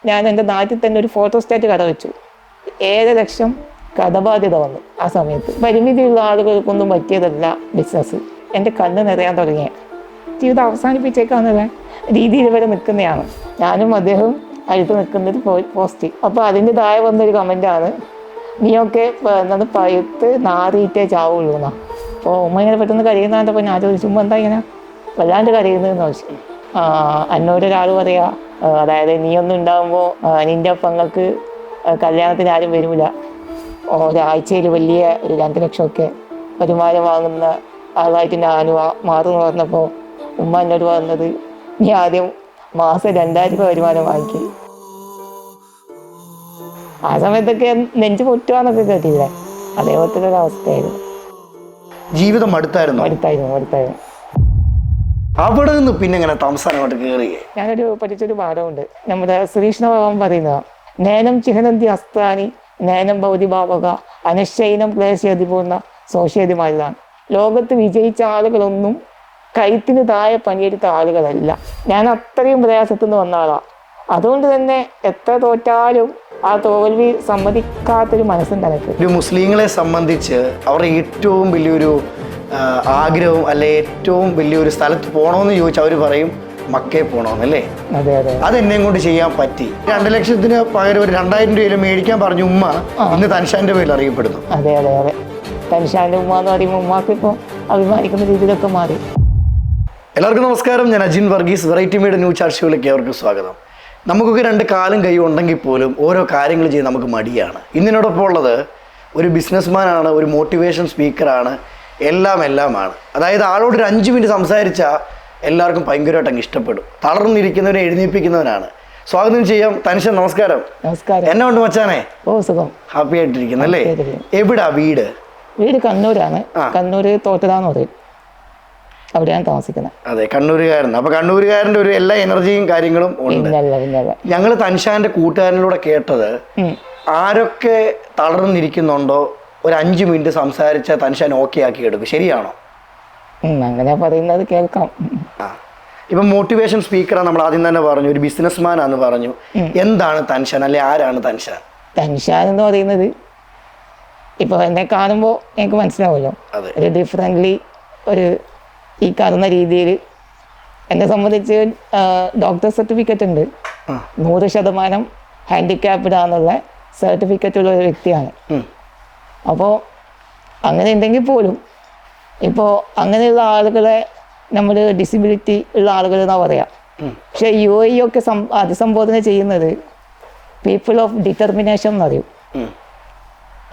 ഞാൻ എൻ്റെ നാട്ടിൽ തന്നെ ഒരു ഫോട്ടോസ്റ്റാറ്റ് കട വെച്ചു. 7 ലക്ഷം കടബാധ്യത വന്നു ആ സമയത്ത്. പരിമിതിയുള്ള ആളുകൾക്കൊന്നും പറ്റിയതല്ല ബിസിനസ്. എൻ്റെ കണ്ണ് നിറയാൻ തുടങ്ങിയ ജീവിതം അവസാനിപ്പിച്ചേക്കാന്നുള്ള രീതിയിൽ വരെ നിൽക്കുന്നതാണ്. ഞാനും അദ്ദേഹവും അടുത്ത് നിൽക്കുന്നൊരു പോസ്റ്റ്. അപ്പോൾ അതിൻ്റെതായ വന്നൊരു കമൻറ്റാണ്, നീയൊക്കെ എന്നത് പഴുത്ത് നാറിയിട്ടേ ചാവുള്ളൂ എന്നാ. അപ്പോൾ ഉമ്മ ഇങ്ങനെ പെട്ടെന്ന് കരയുന്നതാണ്ടപ്പോൾ ഞാൻ ചോദിച്ചു, ഉമ്മ എന്താ ഇങ്ങനെ വല്ലാണ്ട് കരയുന്നതെന്ന് ചോദിച്ചു. എന്നോടൊരാൾ പറയാ, അതായത് നീയൊന്നും ഉണ്ടാകുമ്പോൾ നിൻ്റെ പെങ്ങൾക്ക് കല്യാണത്തിന് ആരും വരില്ല, ഒരാഴ്ചയിൽ വലിയ ഒരു 2 ലക്ഷമൊക്കെ വരുമാനം വാങ്ങുന്ന ആളായിട്ട് ഞാൻ മാറുമെന്ന് പറഞ്ഞപ്പോൾ ഉമ്മ എന്നോട് പറഞ്ഞത്, നീ ആദ്യം മാസം 2000 രൂപ വരുമാനം വാങ്ങിക്കും. ആ സമയത്തൊക്കെ നെഞ്ച് പൊട്ടുവാന്നൊക്കെ കേട്ടില്ലേ, അതേപോലത്തെ ഒരു അവസ്ഥയായിരുന്നു. ജീവിതം അടുത്തായിരുന്നു. അവിടെ നിന്ന് പിന്നെ എങ്ങനെ താമസാനോട്ട് കയറി? ഞാനൊരു പഠിച്ചൊരു പാഠമുണ്ട്, നമ്മുടെ ശ്രീകൃഷ്ണ ഭഗവാൻ പറയുന്നത്, നേനം ചിഹനന്തി അസ്ത്രാനി നേനം ഭൗതി ഭാവക അനശ്ചൈനം ക്ലേശയതി പൂർണ്ണ സോഷ്യതിമാരിലാണ്. ലോകത്ത് വിജയിച്ച ആളുകളൊന്നും കഴുത്തിന് താഴെ പണിയെടുത്ത ആളുകളല്ല. ഞാൻ അത്രയും പ്രയാസത്തിൽ നിന്ന് വന്ന ആളാണ്. അതുകൊണ്ട് തന്നെ എത്ര തോറ്റാലും ആ തോൽവി സമ്മതിക്കാത്തൊരു മനസ്സുണ്ട് എനിക്ക്. ഒരു മുസ്ലിങ്ങളെ സംബന്ധിച്ച് അവരുടെ ഏറ്റവും വലിയൊരു ആഗ്രഹം അല്ലെ ഏറ്റവും വലിയൊരു സ്ഥലത്ത് പോകണമെന്ന് ചോദിച്ചാൽ അവർ പറയും മക്കയിൽ പോകണമെന്നല്ലേ. അതെ അതെ, അതെന്നെയും കൊണ്ട് ചെയ്യാൻ പറ്റി. 2 ലക്ഷത്തിന് പകരം ഒരു 2000 രൂപയിൽ മേടിക്കാൻ പറഞ്ഞു ഉമ്മ ഇന്ന് തൻഷാന്റെ പേരിൽ അറിയപ്പെടുന്നു. അതെ അതെ അതെ, തൻഷാന്റെ ഉമ്മ എന്ന് പറയുമ്പോൾ ഉമ്മാക്ക് ഇപ്പോൾ അഭിമാനിക്കുന്ന രീതിയിലൊക്കെ മാറി. എല്ലാവർക്കും നമസ്കാരം, ഞാൻ Ajin Varghese. Variety media new chart ഷോയിലേക്ക് അവർക്ക് സ്വാഗതം. നമുക്കൊക്കെ 2 കാലും കൈയും ഉണ്ടെങ്കിൽ പോലും ഓരോ കാര്യങ്ങൾ ചെയ്യാൻ നമുക്ക് മടിയാണ്. ഇന്നിനോടൊപ്പം ഉള്ളത് ഒരു ബിസിനസ്മാനാണ്, ഒരു മോട്ടിവേഷൻ സ്പീക്കറാണ്, എല്ലാമാണ്. അതായത് ആളോട് ഒരു 5 മിനിറ്റ് സംസാരിച്ചാൽ എല്ലാവർക്കും ഭയങ്കരമായിട്ട് അങ്ങ് ഇഷ്ടപ്പെടും. തളർന്നിരിക്കുന്നവരെ എഴുന്നേൽപ്പിക്കുന്നവനാണ്. സ്വാഗതം ചെയ്യാം. തൻഷൻ, നമസ്കാരം. നമസ്കാരം. എന്നെ ഉണ്ട് മച്ചാനെ? ഓ സുഖം, ഹാപ്പി ആയിട്ടിരിക്കുന്നല്ലേ? എവിടാ വീട്? വീട് കണ്ണൂരാണ്. കണ്ണൂർ തോട്ടതാന്ന് പറയും, അവിടെയാണ് താമസിക്കുന്നത്. അതെ, കണ്ണൂരുകാരൻ. അപ്പൊ കണ്ണൂരുകാരൻ്റെ ഒരു എല്ലാ എനർജിയും കാര്യങ്ങളും ഉണ്ട്. ഞങ്ങൾ തൻഷാന്റെ കൂട്ടുകാരനിലൂടെ കേട്ടത്, ആരൊക്കെ തളർന്നിരിക്കുന്നുണ്ടോ ഒരു 5 മിനിറ്റ് സംസാരിച്ചാൽ തൻഷാൻ ഓക്കെ ആക്കി എടുക്കും. ശരിയാണോ? അങ്ങനെ പറയുന്നത് കേൾക്കാം. ഇപ്പം മോട്ടിവേഷൻ സ്പീക്കറാണ്, നമ്മൾ ആദ്യം തന്നെ പറഞ്ഞു, ഒരു ബിസിനസ്മാനാന്ന് പറഞ്ഞു. എന്താണ് തൻഷാൻ, അല്ലെ ആരാണ് തൻഷാൻ? തൻഷാൻ എന്ന് പറയുന്നത് ഇപ്പോൾ എന്നെ കാണുമ്പോൾ എനിക്ക് മനസ്സിലാവുമല്ലോ, ഒരു ഡിഫറൻ്റ്ലി ഒരു ഈ കാണുന്ന രീതിയിൽ. എന്നെ സംബന്ധിച്ച് ഡോക്ടർ സർട്ടിഫിക്കറ്റ് ഉണ്ട്, 100% ഹാൻഡിക്യാപ്ഡ് ആണെന്നുള്ള സർട്ടിഫിക്കറ്റ് ഉള്ള ഒരു വ്യക്തിയാണ്. അപ്പോൾ അങ്ങനെ ഉണ്ടെങ്കിൽ പോലും ഇപ്പോൾ അങ്ങനെയുള്ള ആളുകളെ നമ്മൾ ഡിസബിലിറ്റി ഉള്ള ആളുകൾ എന്നാ പറയാം. പക്ഷെ UAE ഒക്കെ അഭിസംബോധന ചെയ്യുന്നത് പീപ്പിൾ ഓഫ് ഡിറ്റർമിനേഷൻ എന്ന് പറയും.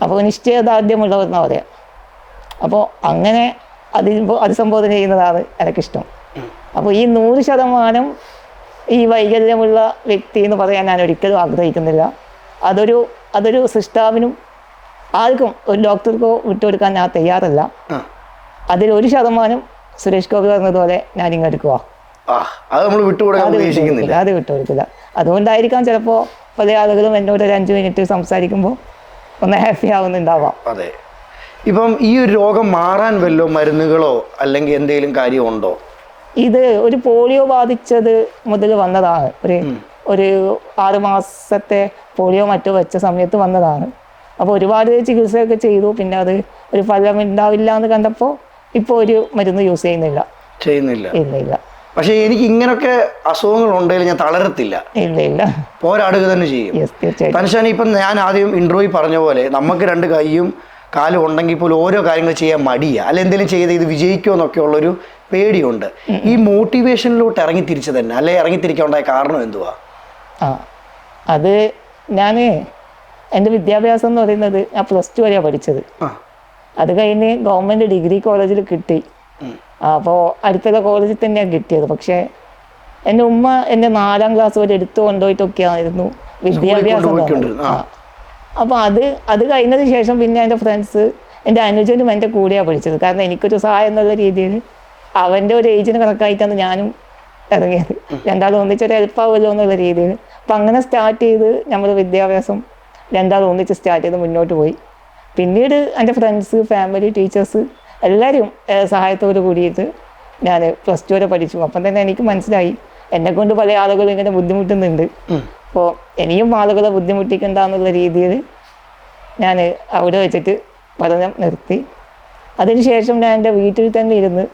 അപ്പോൾ നിശ്ചയദാർഢ്യമുള്ളവർ എന്നാ പറയാം. അപ്പോൾ അങ്ങനെ അഭിസംബോധന ചെയ്യുന്നതാണ് എനിക്കിഷ്ടം. അപ്പോൾ ഈ 100% ഈ വൈകല്യമുള്ള വ്യക്തി എന്ന് പറയാൻ ഞാൻ ഒരിക്കലും ആഗ്രഹിക്കുന്നില്ല. അതൊരു സൃഷ്ടാവിനും ആർക്കും ഒരു ഡോക്ടർക്കോ വിട്ടുകൊടുക്കാൻ ഞാൻ തയ്യാറല്ല. അതിൽ 1% സുരേഷ് ഗോപി പറഞ്ഞതുപോലെ ഞാൻ ഇങ്ങെടുക്കുക, അത് വിട്ടുകൊടുക്കില്ല. അതുകൊണ്ടായിരിക്കാം ചിലപ്പോൾ പല ആളുകളും എന്നോട് ഒരു 5 മിനിറ്റ് സംസാരിക്കുമ്പോൾ ഒന്ന് ഹാപ്പി ആവുന്നുണ്ടാവാം. അതെ. ഇപ്പം ഈ ഒരു രോഗം മാറാൻ വല്ലോ മരുന്നുകളോ അല്ലെങ്കിൽ എന്തെങ്കിലും കാര്യമുണ്ടോ? ഇത് ഒരു പോളിയോ ബാധിച്ചത് മുതൽ വന്നതാണ്. ഒരു 6 മാസത്തെ പോളിയോ മറ്റോ വെച്ച സമയത്ത് വന്നതാണ്. അപ്പോൾ ഒരുപാട് ചികിത്സയൊക്കെ ചെയ്തു. പിന്നെ അത് ഒരു ഫലം ഉണ്ടാവില്ല എന്ന് കണ്ടപ്പോൾ ഇപ്പോൾ ഒരു മരുന്ന് യൂസ് ചെയ്യുന്നില്ല. പക്ഷെ എനിക്ക് ഇങ്ങനൊക്കെ അസുഖങ്ങൾ ഉണ്ടെങ്കിൽ ഞാൻ തളരത്തില്ല. ഇല്ല, പോരാടുക തന്നെ ചെയ്യും. തൻഷാൻ, ഇപ്പം ഞാൻ ആദ്യം ഇൻട്രോയിൽ പറഞ്ഞ പോലെ നമുക്ക് 2 കൈയും കാലും ഉണ്ടെങ്കിൽ പോലും ഓരോ കാര്യങ്ങൾ ചെയ്യാൻ മടിയാ, അല്ല എന്തെങ്കിലും ചെയ്ത് ഇത് വിജയിക്കുമോ എന്നൊക്കെ ഉള്ളൊരു പേടിയുണ്ട്. ഈ മോട്ടിവേഷനിലോട്ട് ഇറങ്ങിത്തിരിച്ചത് തന്നെ, അല്ലെ ഇറങ്ങിത്തിരിക്കാനുണ്ടായ കാരണം എന്തുവാ? അത് ഞാൻ എൻ്റെ വിദ്യാഭ്യാസം എന്ന് പറയുന്നത് ഞാൻ +2 വരെയാണ് പഠിച്ചത്. അത് കഴിഞ്ഞ് ഗവൺമെൻറ് ഡിഗ്രി കോളേജിൽ കിട്ടി. അപ്പോൾ അടുത്തുള്ള കോളേജിൽ തന്നെയാണ് കിട്ടിയത്. പക്ഷേ എൻ്റെ ഉമ്മ എന്നെ 4ാം ക്ലാസ് വരെ എടുത്തു കൊണ്ടുപോയിട്ടൊക്കെയായിരുന്നു വിദ്യാഭ്യാസം. അപ്പോൾ അത് കഴിഞ്ഞതിന് ശേഷം പിന്നെ എൻ്റെ ഫ്രണ്ട്സ്, എൻ്റെ അനുജനും എൻ്റെ കൂടെയാണ് പഠിച്ചത്. കാരണം എനിക്കൊരു സഹായം എന്നുള്ള രീതിയിൽ അവൻ്റെ ഒരു ഏജിന് കണക്കായിട്ടാണ് ഞാനും ഇറങ്ങിയത്. രണ്ടാളും ഒന്നിച്ചൊരു ഹെൽപ്പാവുമല്ലോ എന്നുള്ള രീതിയിൽ. അപ്പം അങ്ങനെ സ്റ്റാർട്ട് ചെയ്ത് നമ്മൾ വിദ്യാഭ്യാസം രണ്ടാളും ഒന്നിച്ച് സ്റ്റാർട്ട് ചെയ്ത് മുന്നോട്ട് പോയി. പിന്നീട് എൻ്റെ ഫ്രണ്ട്സ്, ഫാമിലി, ടീച്ചേഴ്സ് എല്ലാവരും സഹായത്തോട് കൂടിയിട്ട് ഞാൻ +2 വരെ പഠിച്ചു. അപ്പം തന്നെ എനിക്ക് മനസ്സിലായി എന്നെക്കൊണ്ട് പല ആളുകളും ഇങ്ങനെ ബുദ്ധിമുട്ടുന്നുണ്ട്. അപ്പോൾ ഇനിയും ആളുകളെ ബുദ്ധിമുട്ടിക്കണ്ടെന്നുള്ള രീതിയിൽ ഞാൻ അവിടെ വെച്ചിട്ട് പഠനം നിർത്തി. അതിനുശേഷം ഞാൻ എൻ്റെ വീട്ടിൽ തന്നെ ഇരുന്ന്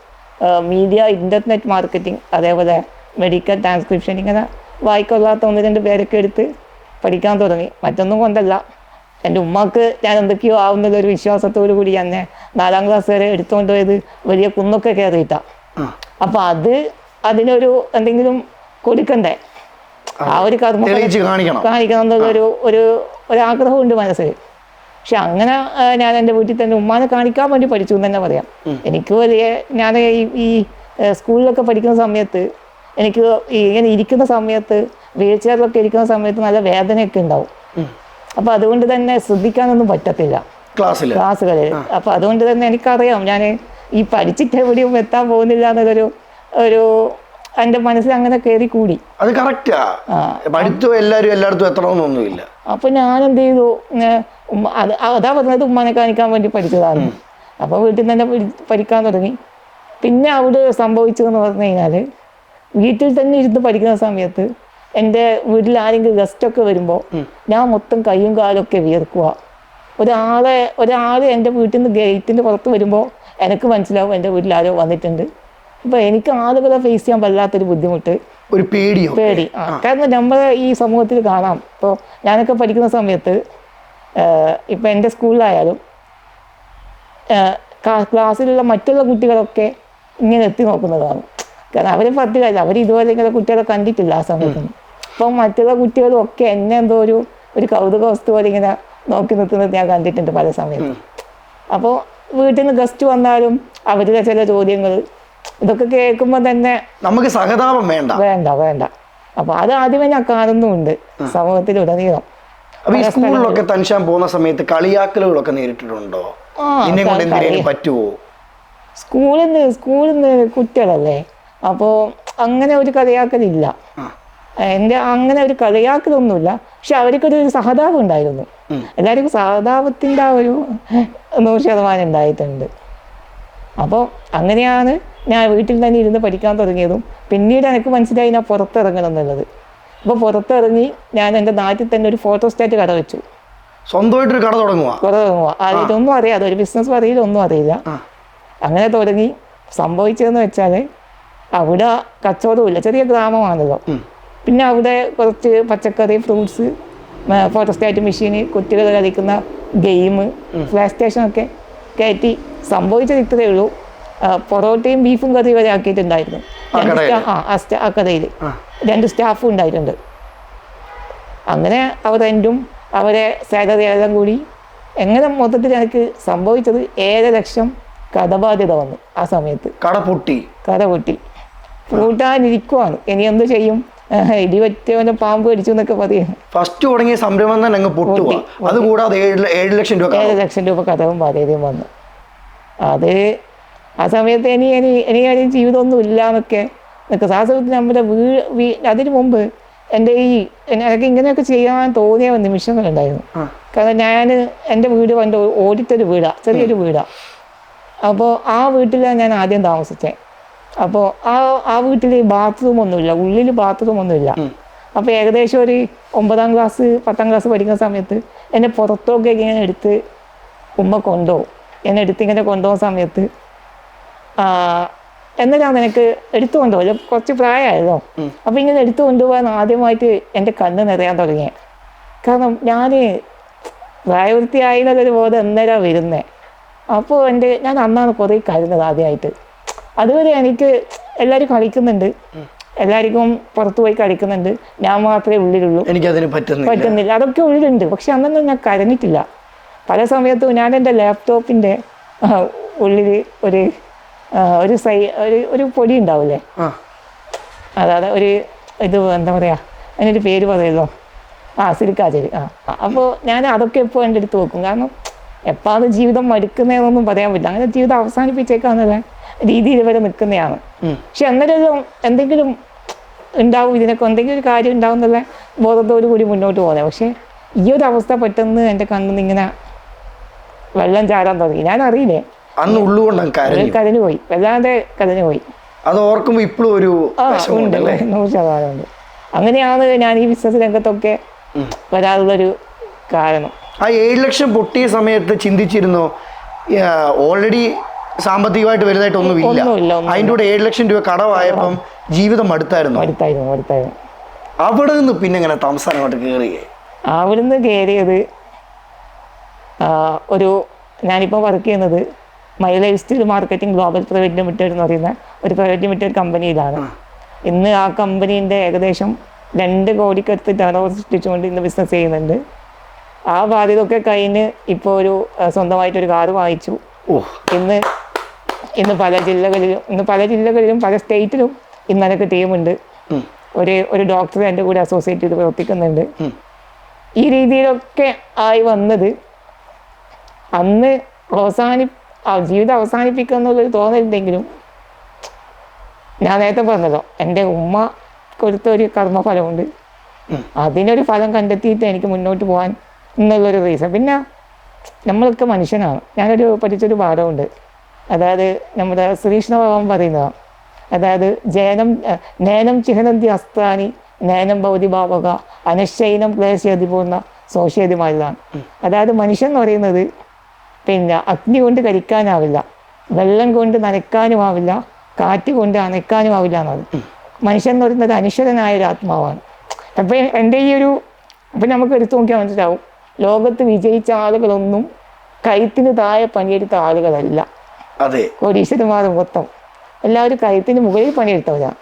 മീഡിയ, ഇൻ്റർനെറ്റ് മാർക്കറ്റിംഗ്, അതേപോലെ മെഡിക്കൽ ട്രാൻസ്ക്രിപ്ഷൻ, ഇങ്ങനെ വായിക്കൊള്ളാത്ത 1-2 പേരൊക്കെ എടുത്ത് പഠിക്കാൻ തുടങ്ങി. മറ്റൊന്നും കൊണ്ടല്ല, എൻ്റെ ഉമ്മാക്ക് ഞാൻ എന്തൊക്കെയോ ആവുന്നതൊരു വിശ്വാസത്തോടു കൂടി എന്നെ 4ാം ക്ലാസ് വരെ എടുത്തുകൊണ്ട് പോയത് വലിയ കുന്നൊക്കെ കയറിയിട്ടാണ്. അപ്പം അതിനൊരു എന്തെങ്കിലും കൊടുക്കണ്ടേ, ആ ഒരു കർമ്മം കാണിക്കണം എന്നുള്ളൊരു ഒരാഗ്രഹമുണ്ട് മനസ്സിൽ. പക്ഷെ അങ്ങനെ ഞാൻ എൻ്റെ വീട്ടിൽ തന്നെ ഉമ്മാനെ കാണിക്കാൻ വേണ്ടി പഠിച്ചു എന്ന് തന്നെ പറയാം. എനിക്ക് വലിയ ഞാൻ ഈ സ്കൂളിലൊക്കെ പഠിക്കുന്ന സമയത്ത് എനിക്ക് ഇങ്ങനെ ഇരിക്കുന്ന സമയത്ത് വീൽ ചെയറിലൊക്കെ ഇരിക്കുന്ന സമയത്ത് നല്ല വേദനയൊക്കെ ഉണ്ടാവും. അപ്പം അതുകൊണ്ട് തന്നെ ശ്രദ്ധിക്കാനൊന്നും പറ്റത്തില്ല ക്ലാസ്സുകളിൽ. അപ്പം അതുകൊണ്ട് തന്നെ എനിക്കറിയാം ഞാൻ ഈ പഠിച്ചിട്ട് എവിടെയും എത്താൻ പോകുന്നില്ല എന്നുള്ളൊരു എൻ്റെ മനസ്സിൽ അങ്ങനെ കയറി കൂടി. അത് കറക്റ്റാ, എല്ലായിടത്തും എത്തണമെന്നൊന്നുമില്ല. അപ്പൊ ഞാൻ എന്ത് ചെയ്തു, അതാ പറഞ്ഞത് ഉമ്മാനെ കാണിക്കാൻ വേണ്ടി പഠിച്ചതാണ്. അപ്പോൾ വീട്ടിൽ തന്നെ പഠിക്കാൻ തുടങ്ങി. പിന്നെ അവിടെ സംഭവിച്ചതെന്ന് പറഞ്ഞു കഴിഞ്ഞാൽ, വീട്ടിൽ തന്നെ ഇരുന്ന് പഠിക്കുന്ന സമയത്ത് എൻ്റെ വീട്ടിൽ ആരെങ്കിലും ഗസ്റ്റൊക്കെ വരുമ്പോൾ ഞാൻ മൊത്തം കൈയും കാലൊക്കെ വിയർക്കുക. ഒരാൾ എൻ്റെ വീട്ടിൽ നിന്ന് ഗേറ്റിൻ്റെ പുറത്ത് വരുമ്പോൾ എനിക്ക് മനസ്സിലാവും എൻ്റെ വീട്ടിൽ ആരോ വന്നിട്ടുണ്ട്. അപ്പോൾ എനിക്ക് ആളുകളെ ഫേസ് ചെയ്യാൻ വല്ലാത്തൊരു ബുദ്ധിമുട്ട്, ഒരു പേടി. കാരണം നമ്മളെ ഈ സമൂഹത്തിൽ കാണാം. ഇപ്പോൾ ഞാനൊക്കെ പഠിക്കുന്ന സമയത്ത് ഇപ്പം എൻ്റെ സ്കൂളിലായാലും ക്ലാസ്സിലുള്ള മറ്റുള്ള കുട്ടികളൊക്കെ ഇങ്ങനെ എത്തി നോക്കുന്നതാണ്. കാരണം അവർ പത്തിലല്ല, അവർ ഇതുപോലെ ഇങ്ങനെ കുട്ടികളെ കണ്ടിട്ടില്ല ആ സമയത്ത്. അപ്പം മറ്റുള്ള കുട്ടികളും ഒക്കെ എന്നെ എന്തോ ഒരു കൗതുക വസ്തു പോലെ ഇങ്ങനെ നോക്കി നിർത്തുന്നത് ഞാൻ കണ്ടിട്ടുണ്ട് പല സമയത്തും. അപ്പോൾ വീട്ടിൽ നിന്ന് ഗസ്റ്റ് വന്നാലും അവരുടെ ചില ചോദ്യങ്ങൾ ഇതൊക്കെ കേൾക്കുമ്പോൾ തന്നെ നമുക്ക് സഹതാപം വേണ്ട. അപ്പൊ അത് ആദ്യമേ ഞാൻ കാണുന്നുണ്ട് സമൂഹത്തിലുടനീളം. സ്കൂളിലൊക്കെ തനിച്ചാൻ പോകുന്ന സമയത്ത് കളിയാക്കലുകളൊക്കെ നേരിട്ടിട്ടുണ്ടോ? പറ്റുമോ? സ്കൂളിൽ നിന്ന് കുട്ടികളല്ലേ, അപ്പോൾ അങ്ങനെ ഒരു കളിയാക്കലില്ല. എൻ്റെ അങ്ങനെ ഒരു കളിയാക്കലൊന്നുമില്ല. പക്ഷെ അവർക്കൊരു സഹതാപം ഉണ്ടായിരുന്നു. എല്ലാവർക്കും സഹതാപത്തിൻ്റെ ആ ഒരു 100% ഉണ്ടായിട്ടുണ്ട്. അപ്പോൾ അങ്ങനെയാണ് ഞാൻ വീട്ടിൽ തന്നെ ഇരുന്ന് പഠിക്കാൻ തുടങ്ങിയതും. പിന്നീട് എനിക്ക് മനസ്സിലായി ഞാൻ പുറത്തിറങ്ങണം എന്നുള്ളത്. അപ്പോൾ പുറത്തിറങ്ങി ഞാൻ എൻ്റെ നാട്ടിൽ തന്നെ ഒരു ഫോട്ടോസ്റ്റാറ്റ് കട വെച്ചു. സ്വന്തമായിട്ടൊരു കട തുടങ്ങുക. ഇതൊന്നും അറിയാതെ, ഒരു ബിസിനസ് പറയില്ല, ഒന്നും അറിയില്ല. അങ്ങനെ തുടങ്ങി. സംഭവിച്ചതെന്ന് വെച്ചാൽ അവിടെ കച്ചവടമില്ല, ചെറിയ ഗ്രാമമാണല്ലോ. പിന്നെ അവിടെ കുറച്ച് പച്ചക്കറി, ഫ്രൂട്ട്സ്, ഫോട്ടോസ്റ്റാറ്റ് മെഷീന്, കുട്ടികൾ കളിക്കുന്ന ഗെയിം, ഫ്ലാഷ് സ്റ്റേഷനൊക്കെ കയറ്റി. സംഭവിച്ചത് ഇത്രയേ ഉള്ളൂ, പൊറോട്ടയും ബീഫും കറി വരെ ആക്കിയിട്ടുണ്ടായിരുന്നു ആ കടയിൽ. 2 സ്റ്റാഫും ഉണ്ടായിട്ടുണ്ട്. അങ്ങനെ അവർ റെൻറ്റും അവരെ സാലറി എല്ലാം കൂടി എങ്ങനെ മൊത്തത്തിൽ എനിക്ക് സംഭവിച്ചത് 7 ലക്ഷം കടബാധ്യത വന്നു. ആ സമയത്ത് കട പൊട്ടി പൂട്ടാനിരിക്കുവാണ്. ഇനി എന്ത് ചെയ്യും, ഇടിവറ്റവനെ പാമ്പ് കടിച്ചു എന്നൊക്കെ പറയും. ഫസ്റ്റ് തുടങ്ങിയ സംരംഭം തന്നെ അങ്ങ് പൊട്ടുക. അതുകൂടാതെ 7 ലക്ഷം രൂപ കടവും ബാധ്യതയും വന്നു. അത് ആ സമയത്ത് എനിക്ക് ജീവിതമൊന്നും ഇല്ല എന്നൊക്കെ ആ സമയത്ത് നമ്മുടെ അതിനു മുമ്പ് എൻ്റെ എനിക്ക് ഇങ്ങനെയൊക്കെ ചെയ്യാൻ തോന്നിയ നിമിഷങ്ങളുണ്ടായിരുന്നു. കാരണം എൻ്റെ വീട് പണ്ട് ഓടിത്തൊരു വീടാണ്, ചെറിയൊരു വീടാണ്. അപ്പോൾ ആ വീട്ടിലാണ് ഞാൻ ആദ്യം താമസിച്ചത്. അപ്പോൾ ആ വീട്ടിൽ ബാത്റൂം ഒന്നുമില്ല, ഉള്ളിൽ ബാത്റൂം ഒന്നുമില്ല. അപ്പോൾ ഏകദേശം ഒരു 9ാം ക്ലാസ് 10ാം ക്ലാസ് പഠിക്കുന്ന സമയത്ത് എന്നെ പുറത്തൊക്കെ ഇങ്ങനെ എടുത്ത് ഉമ്മ കൊണ്ടുപോകും. എന്നെ ഇങ്ങനെ കൊണ്ടുപോകുന്ന സമയത്ത് എന്നിട്ടാണ് നിനക്ക് എടുത്തു കൊണ്ടുപോകും, കുറച്ച് പ്രായമായല്ലോ. അപ്പം ഇങ്ങനെ എടുത്തു കൊണ്ടുപോകാൻ ആദ്യമായിട്ട് എൻ്റെ കണ്ണ് നിറയാൻ തുടങ്ങിയ. കാരണം ഞാൻ പ്രായവൃത്തിയായി എന്നുള്ളൊരു ബോധം എന്നേരം വരുന്നത്. അപ്പോൾ ഞാൻ അന്നാണ് കുറേ കരുന്നത് ആദ്യമായിട്ട്. അതുവരെ എനിക്ക് എല്ലാവരും കളിക്കുന്നുണ്ട്, എല്ലാവർക്കും പുറത്തു പോയി കളിക്കുന്നുണ്ട്, ഞാൻ മാത്രമേ ഉള്ളിലുള്ളൂ, എനിക്കതിന് പറ്റുന്നില്ല. അതൊക്കെ ഉള്ളിലുണ്ട്. പക്ഷെ അന്നൊന്നും ഞാൻ കരഞ്ഞിട്ടില്ല. പല സമയത്തും ഞാൻ എൻ്റെ ലാപ്ടോപ്പിൻ്റെ ഉള്ളിൽ ഒരു പൊടി ഉണ്ടാവില്ലേ, അതായത് ഇത് എന്താ പറയുക, അതിനൊരു പേര് പറയുമല്ലോ, സിലിക്കാച്ചേരി. അപ്പോൾ ഞാൻ അതൊക്കെ ഇപ്പോൾ എൻ്റെ അടുത്ത് വെക്കും. കാരണം എപ്പോൾ അത് ജീവിതം മടുക്കുന്നതെന്നൊന്നും പറയാൻ പറ്റില്ല. അങ്ങനെ ജീവിതം അവസാനിപ്പിച്ചേക്കാന്നുള്ള രീതിയിൽ വരെ നിൽക്കുന്നതാണ്. പക്ഷെ അന്നേരം എന്തെങ്കിലും ഉണ്ടാവും, ഇതിനൊക്കെ എന്തെങ്കിലും ഒരു കാര്യം ഉണ്ടാവും എന്നുള്ള ബോധത്തോടു കൂടി മുന്നോട്ട് പോകുന്നത്. പക്ഷേ ഈ ഒരു അവസ്ഥ പെട്ടെന്ന് എൻ്റെ കണ്ണിൽ ഇങ്ങനെ വെള്ളം ചാടാൻ തുടങ്ങി. ഞാൻ അറിയില്ലേ, കരഞ്ഞു പോയി, വല്ലാതെ കരഞ്ഞു പോയി. അത് ഓർക്കുമ്പോൾ ഇപ്പോഴും ഒരു 100% ഉണ്ട്. അങ്ങനെയാണ് ഞാൻ ഈ ബിസിനസ് രംഗത്തൊക്കെ വരാനുള്ളൊരു കാരണം. ആ 7 ലക്ഷം പൊട്ടിയ സമയത്ത് ചിന്തിച്ചിരുന്നോ ഓൾറെഡി സാമ്പത്തികമായിട്ട് വലുതായിട്ടൊന്നുമില്ല, അതിൻ്റെ കൂടെ 7 ലക്ഷം രൂപ കടമായപ്പം ജീവിതം മടുത്തായിരുന്നു? അവിടെ നിന്ന് പിന്നെ ഇങ്ങനെ താമസം അങ്ങോട്ട് കയറിയേ? അവിടുന്ന് കയറിയത് ഒരു ഞാനിപ്പോൾ വർക്ക് ചെയ്യുന്നത് my life style marketing global private limited എന്ന് പറയുന്ന ഒരു പ്രൈവറ്റ് ലിമിറ്റഡ് കമ്പനിയിലാണ്. ഇന്ന് ആ കമ്പനീൻ്റെ ഏകദേശം 2 കോടിക്കടുത്ത് ടേൺ ഓവർ സൃഷ്ടിച്ചുകൊണ്ട് ഇന്ന് ബിസിനസ് ചെയ്യുന്നുണ്ട്. ആ ബാധ്യതയൊക്കെ കഴിഞ്ഞ് ഇപ്പോൾ ഒരു സ്വന്തമായിട്ടൊരു കാറ് വാങ്ങിച്ചു. ഇന്ന് പല ജില്ലകളിലും പല സ്റ്റേറ്റിലും ഇന്ന് എനിക്ക് ടീമുണ്ട്. ഒരു ഡോക്ടർ എൻ്റെ കൂടെ അസോസിയേറ്റ് ചെയ്ത് പ്രവർത്തിക്കുന്നുണ്ട്. ഈ രീതിയിലൊക്കെ ആയി വന്നത് അന്ന് ജീവിതം അവസാനിപ്പിക്കുക എന്നുള്ളൊരു തോന്നലുണ്ടെങ്കിലും ഞാൻ നേരത്തെ പറഞ്ഞല്ലോ, എൻ്റെ ഉമ്മ കൊടുത്ത ഒരു കർമ്മഫലമുണ്ട്. അതിനൊരു ഫലം കണ്ടെത്തിയിട്ട് എനിക്ക് മുന്നോട്ട് പോകാൻ എന്നുള്ളൊരു റീസൺ. പിന്നെ നമ്മളൊക്കെ മനുഷ്യനാണ്. ഞാനൊരു പഠിച്ചൊരു പാഠമുണ്ട്, അതായത് നമ്മുടെ ശ്രീകൃഷ്ണ ഭഗവാൻ പറയുന്നതാണ്, അതായത് നേനം ചിഹ്നന്തി അസ്ത്രാനി നേനം ഭൗതി ഭാവക അനശൈനം ക്ലേശയതി പോകുന്ന സോഷ്യതിമാരിലാണ്. അതായത് മനുഷ്യൻ എന്ന് പറയുന്നത് പിന്നെ അഗ്നി കൊണ്ട് കരിക്കാനാവില്ല, വെള്ളം കൊണ്ട് നനയ്ക്കാനുമാവില്ല, കാറ്റ് കൊണ്ട് അനയ്ക്കാനുമാവില്ല എന്നാണ്. മനുഷ്യൻ എന്ന് പറയുന്നത് അനശ്വരനായ ഒരു ആത്മാവാണ്. അപ്പം എൻ്റെ അപ്പം നമുക്ക് എടുത്തു നോക്കിയാൽ മനസ്സിലാവും, ലോകത്ത് വിജയിച്ച ആളുകളൊന്നും കഴുത്തിന് താഴെ പണിയെടുത്ത ആളുകളല്ല. കോടീശ്വരന്മാർ മൊത്തം എല്ലാവരും കഴുത്തിന് മുകളിൽ പണിയെടുത്തവരാണ്.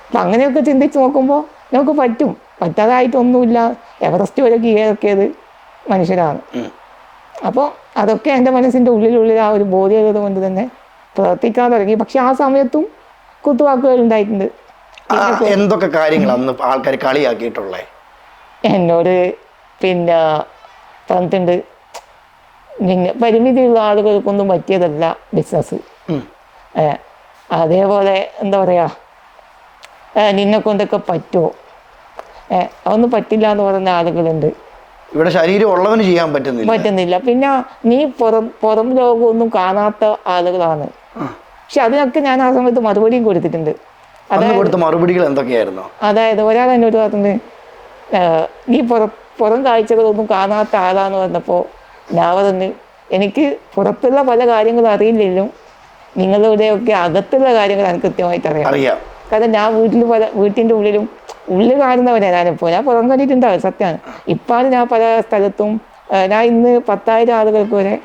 അപ്പം അങ്ങനെയൊക്കെ ചിന്തിച്ച് നോക്കുമ്പോൾ നമുക്ക് പറ്റാതായിട്ടൊന്നുമില്ല. എവറസ്റ്റ് വരെ കീഴടക്കിയത് മനുഷ്യരാണ്. അപ്പോൾ അതൊക്കെ എൻ്റെ മനസ്സിൻ്റെ ഉള്ളിൽ ആ ഒരു ബോധ്യത കൊണ്ട് തന്നെ പ്രവർത്തിക്കാൻ തുടങ്ങി. പക്ഷെ ആ സമയത്തും കുത്തുവാക്കുകൾ ഉണ്ടായിട്ടുണ്ട്. എന്തൊക്കെ കാര്യങ്ങൾ അന്ന് ആൾക്കാർ കളിയാക്കിയിട്ടുള്ളേ? എന്നോട് പിന്നെ പറഞ്ഞിട്ടുണ്ട്, പരിമിതിയുള്ള ആളുകൾക്കൊന്നും പറ്റിയതല്ല ബിസിനസ്. അതേപോലെ എന്താ പറയുക, നിന്നെ കൊണ്ടൊക്കെ പറ്റുമോ, അതൊന്നും പറ്റില്ല എന്ന് പറയുന്ന ആളുകളുണ്ട്. ഇവിടെ ശരീരം ഉള്ളവന് ചെയ്യാൻ പറ്റുന്നില്ല. പിന്നെ നീ പുറം ലോകമൊന്നും കാണാത്ത ആളുകളാണ്. പക്ഷെ അതിനൊക്കെ ഞാൻ ആ സമയത്ത് മറുപടിയും കൊടുത്തിട്ടുണ്ട്. മറുപടികൾ എന്തൊക്കെയായിരുന്നു? അതായത് ഒരാൾ എന്നോട് പറഞ്ഞത്, നീ പുറം കാഴ്ചകളൊന്നും കാണാത്ത ആളാന്ന് പറഞ്ഞപ്പോൾ ഞാൻ പറഞ്ഞു, എനിക്ക് പുറത്തുള്ള പല കാര്യങ്ങളും അറിയില്ലെങ്കിലും നിങ്ങളുടെയൊക്കെ അകത്തുള്ള കാര്യങ്ങൾ എനിക്ക് കൃത്യമായിട്ട് അറിയാം. കാരണം ഞാൻ വീട്ടിൻ്റെ ഉള്ളിൽ കാണുന്നവരെ ഞാനിപ്പോൾ ഞാൻ പുറം കണ്ടിട്ടുണ്ടാവും, സത്യമാണ്. ഇപ്പാണ് ഞാൻ പല സ്ഥലത്തും ഞാൻ ഇന്ന് 10,000 ആളുകൾക്ക് വരെ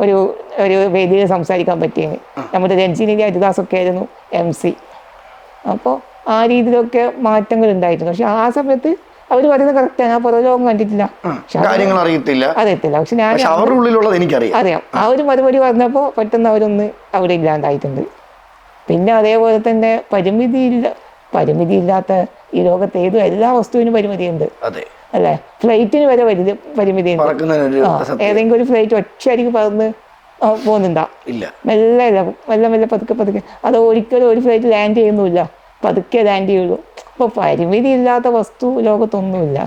ഒരു വേദിയിൽ സംസാരിക്കാൻ പറ്റിയത്. നമ്മുടെ രഞ്ജിനി ഹരിദാസൊക്കെ ആയിരുന്നു MC. അപ്പോൾ ആ രീതിയിലൊക്കെ മാറ്റങ്ങൾ ഉണ്ടായിട്ടുണ്ട്. പക്ഷെ ആ സമയത്ത് അവർ പറയുന്നത് കറക്റ്റാണ്, ഞാൻ പുറം ലോകം കണ്ടിട്ടില്ല, അറിയത്തില്ല. പക്ഷെ ഞാൻ അറിയാം. ആ ഒരു മറുപടി പറഞ്ഞപ്പോൾ പെട്ടെന്ന് അവരൊന്ന് അവിടെ ഇല്ലാണ്ടായിട്ടുണ്ട്. പിന്നെ അതേപോലെ തന്നെ പരിമിതിയില്ലാത്ത ഈ ലോകത്ത് എല്ലാ വസ്തുവിനും പരിമിതിയുണ്ട്, അല്ലേ? ഫ്ലൈറ്റിന് വരെ പരിമിതിയുണ്ട്. ഏതെങ്കിലും ഒരു ഫ്ലൈറ്റ് ഒറ്റയടിക്ക് പറന്ന് പോകുന്നുണ്ടാ? മെല്ലെ പതുക്കെ. അത് ഒരിക്കലും ഒരു ഫ്ലൈറ്റ് ലാൻഡ് ചെയ്യുന്നില്ല, പതുക്കെ ലാൻഡ് ചെയ്യുള്ളൂ. അപ്പോൾ പരിമിതി ഇല്ലാത്ത വസ്തു ലോകത്തൊന്നുമില്ല,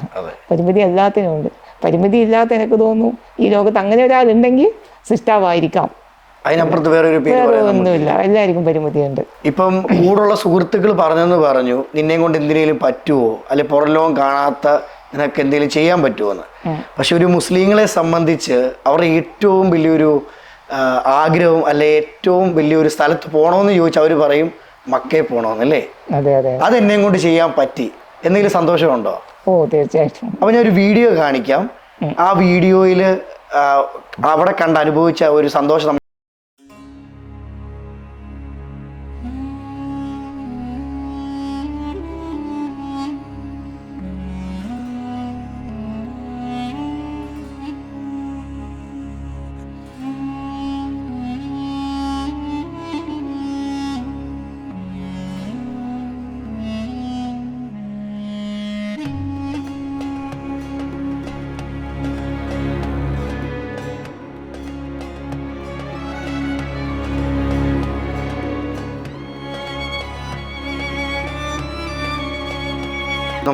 പരിമിതി എല്ലാത്തിനുമുണ്ട്. പരിമിതി ഇല്ലാത്ത എനിക്ക് തോന്നുന്നു ഈ ലോകത്ത് അങ്ങനെ ഒരാളുണ്ടെങ്കിൽ സൃഷ്ടാവായിരിക്കാം, അതിനപ്പുറത്ത് വേറെ ഒന്നുമില്ല. എല്ലാവർക്കും പരിമിതിയുണ്ട്. ഇപ്പം കൂടുള്ള സുഹൃത്തുക്കൾ പറഞ്ഞു നിന്നെ കൊണ്ട് എന്തിനേലും പറ്റുമോ, അല്ലെ പുറം ലോകം കാണാത്ത നിനക്ക് എന്തെങ്കിലും ചെയ്യാൻ പറ്റുമോ എന്ന്. പക്ഷെ ഒരു മുസ്ലിങ്ങളെ സംബന്ധിച്ച് അവരുടെ ഏറ്റവും വലിയൊരു ആഗ്രഹം, അല്ലെ ഏറ്റവും വലിയൊരു സ്ഥലത്ത് പോകണമെന്ന് ചോദിച്ചാൽ അവർ പറയും മക്കയിൽ പോകണമെന്നല്ലേ. അതെന്നെ കൊണ്ട് ചെയ്യാൻ പറ്റി, എന്തെങ്കിലും സന്തോഷമുണ്ടോ? തീർച്ചയായിട്ടും. അപ്പം ഞാൻ ഒരു വീഡിയോ കാണിക്കാം. ആ വീഡിയോയിൽ അവിടെ കണ്ട് അനുഭവിച്ച ഒരു സന്തോഷം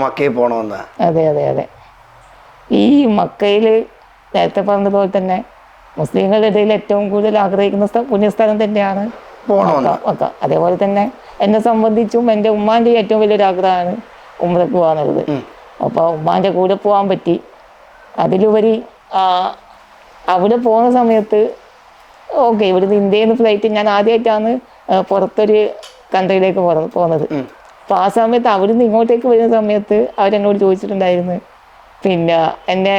മക്കയിൽ പോകണമെന്ന്. അതെ. ഈ മക്കയിൽ നേരത്തെ പറഞ്ഞതുപോലെ തന്നെ മുസ്ലിങ്ങളുടെ ഇടയിൽ ഏറ്റവും കൂടുതൽ ആഗ്രഹിക്കുന്ന പുണ്യസ്ഥലം തന്നെയാണ് മക്ക. അതേപോലെ തന്നെ എന്നെ സംബന്ധിച്ചും എൻ്റെ ഉമ്മാൻ്റെ ഏറ്റവും വലിയൊരു ആഗ്രഹമാണ് ഉംറക്ക് പോകാന്നുള്ളത്. അപ്പോൾ ഉമ്മാൻ്റെ കൂടെ പോകാൻ പറ്റി. അതിലുപരി അവിടെ പോകുന്ന സമയത്ത് ഓക്കെ, ഇവിടുന്ന് ഇന്ത്യയിൽ നിന്ന് ഫ്ലൈറ്റ് ഞാൻ ആദ്യമായിട്ടാണ് പുറത്തൊരു കൺട്രിയിലേക്ക് പോകുന്നത്. അപ്പോൾ ആ സമയത്ത് അവിടുന്ന് ഇങ്ങോട്ടേക്ക് വരുന്ന സമയത്ത് അവരെന്നോട് ചോദിച്ചിട്ടുണ്ടായിരുന്നു, പിന്നെ എന്നെ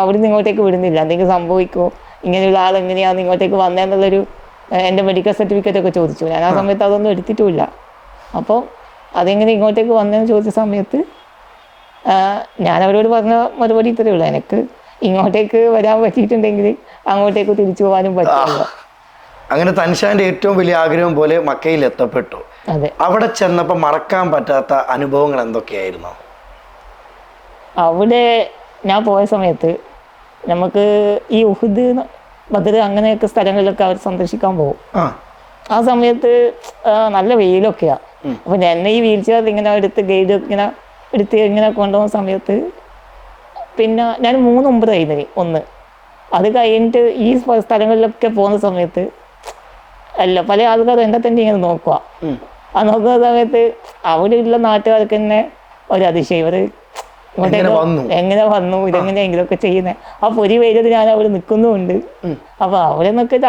അവിടുന്ന് ഇങ്ങോട്ടേക്ക് വിടുന്നില്ല, എന്തെങ്കിലും സംഭവിക്കുമോ, ഇങ്ങനെയുള്ള ആൾ എങ്ങനെയാണ് ഇങ്ങോട്ടേക്ക് വന്നതെന്നുള്ളൊരു എൻ്റെ മെഡിക്കൽ സർട്ടിഫിക്കറ്റ് ഒക്കെ ചോദിച്ചു. ഞാൻ ആ സമയത്ത് അതൊന്നും എടുത്തിട്ടുമില്ല. അപ്പോൾ അതെങ്ങനെ ഇങ്ങോട്ടേക്ക് വന്നതെന്ന് ചോദിച്ച സമയത്ത് ഞാൻ അവരോട് പറഞ്ഞ മറുപടി ഇത്രയേ ഉള്ളൂ, എനിക്ക് ഇങ്ങോട്ടേക്ക് വരാൻ പറ്റിയിട്ടുണ്ടെങ്കിൽ അങ്ങോട്ടേക്ക് തിരിച്ചു പോകാനും പറ്റില്ല. അങ്ങനെ തൻഷാന്റെ ഏറ്റവും വലിയ ആഗ്രഹം പോലെ മക്കയിൽ എത്തപ്പെട്ടു. അതെ. അവിടെ ചെന്നപ്പോൾ മറക്കാൻ പറ്റാത്ത അനുഭവങ്ങൾ എന്തൊക്കെയായിരുന്നു? അവിടെ ഞാൻ പോയ സമയത്ത് നമുക്ക് ഈ ഉഹുദ്, ബദർ അങ്ങനെയൊക്കെ സ്ഥലങ്ങളിലൊക്കെ അവർ സന്ദർശിക്കാൻ പോകും. ആ സമയത്ത് നല്ല വെയിലൊക്കെയാണ്. അപ്പോൾ എന്നെ ഈ വീൽ ചെയർ ഇങ്ങനെ എടുത്ത് ഗൈഡ് ഇങ്ങനെ എടുത്ത് ഇങ്ങനെ കൊണ്ടുപോകുന്ന സമയത്ത് പിന്നെ ഞാൻ 3 ഉംറ കഴിഞ്ഞു. ഒന്ന് അത് കഴിഞ്ഞിട്ട് ഈ സ്ഥലങ്ങളിലൊക്കെ പോകുന്ന സമയത്ത് പല ആൾക്കാരും എന്നെ തന്നെ ഇങ്ങനെ നോക്കുക. ആ നോക്കുന്ന സമയത്ത് അവിടെ ഉള്ള നാട്ടുകാർക്ക് തന്നെ ഒരു അതിശയം, ഇവർ ഇങ്ങോട്ടേക്ക് എങ്ങനെ വന്നു, ഇതെങ്ങനെയെങ്കിലുമൊക്കെ ചെയ്യുന്നത്. അപ്പോൾ ഒരു വെയിലത്ത് ഞാൻ അവിടെ നിൽക്കുന്നുമുണ്ട്. അപ്പോൾ അവിടെ നോക്കിയിട്ട്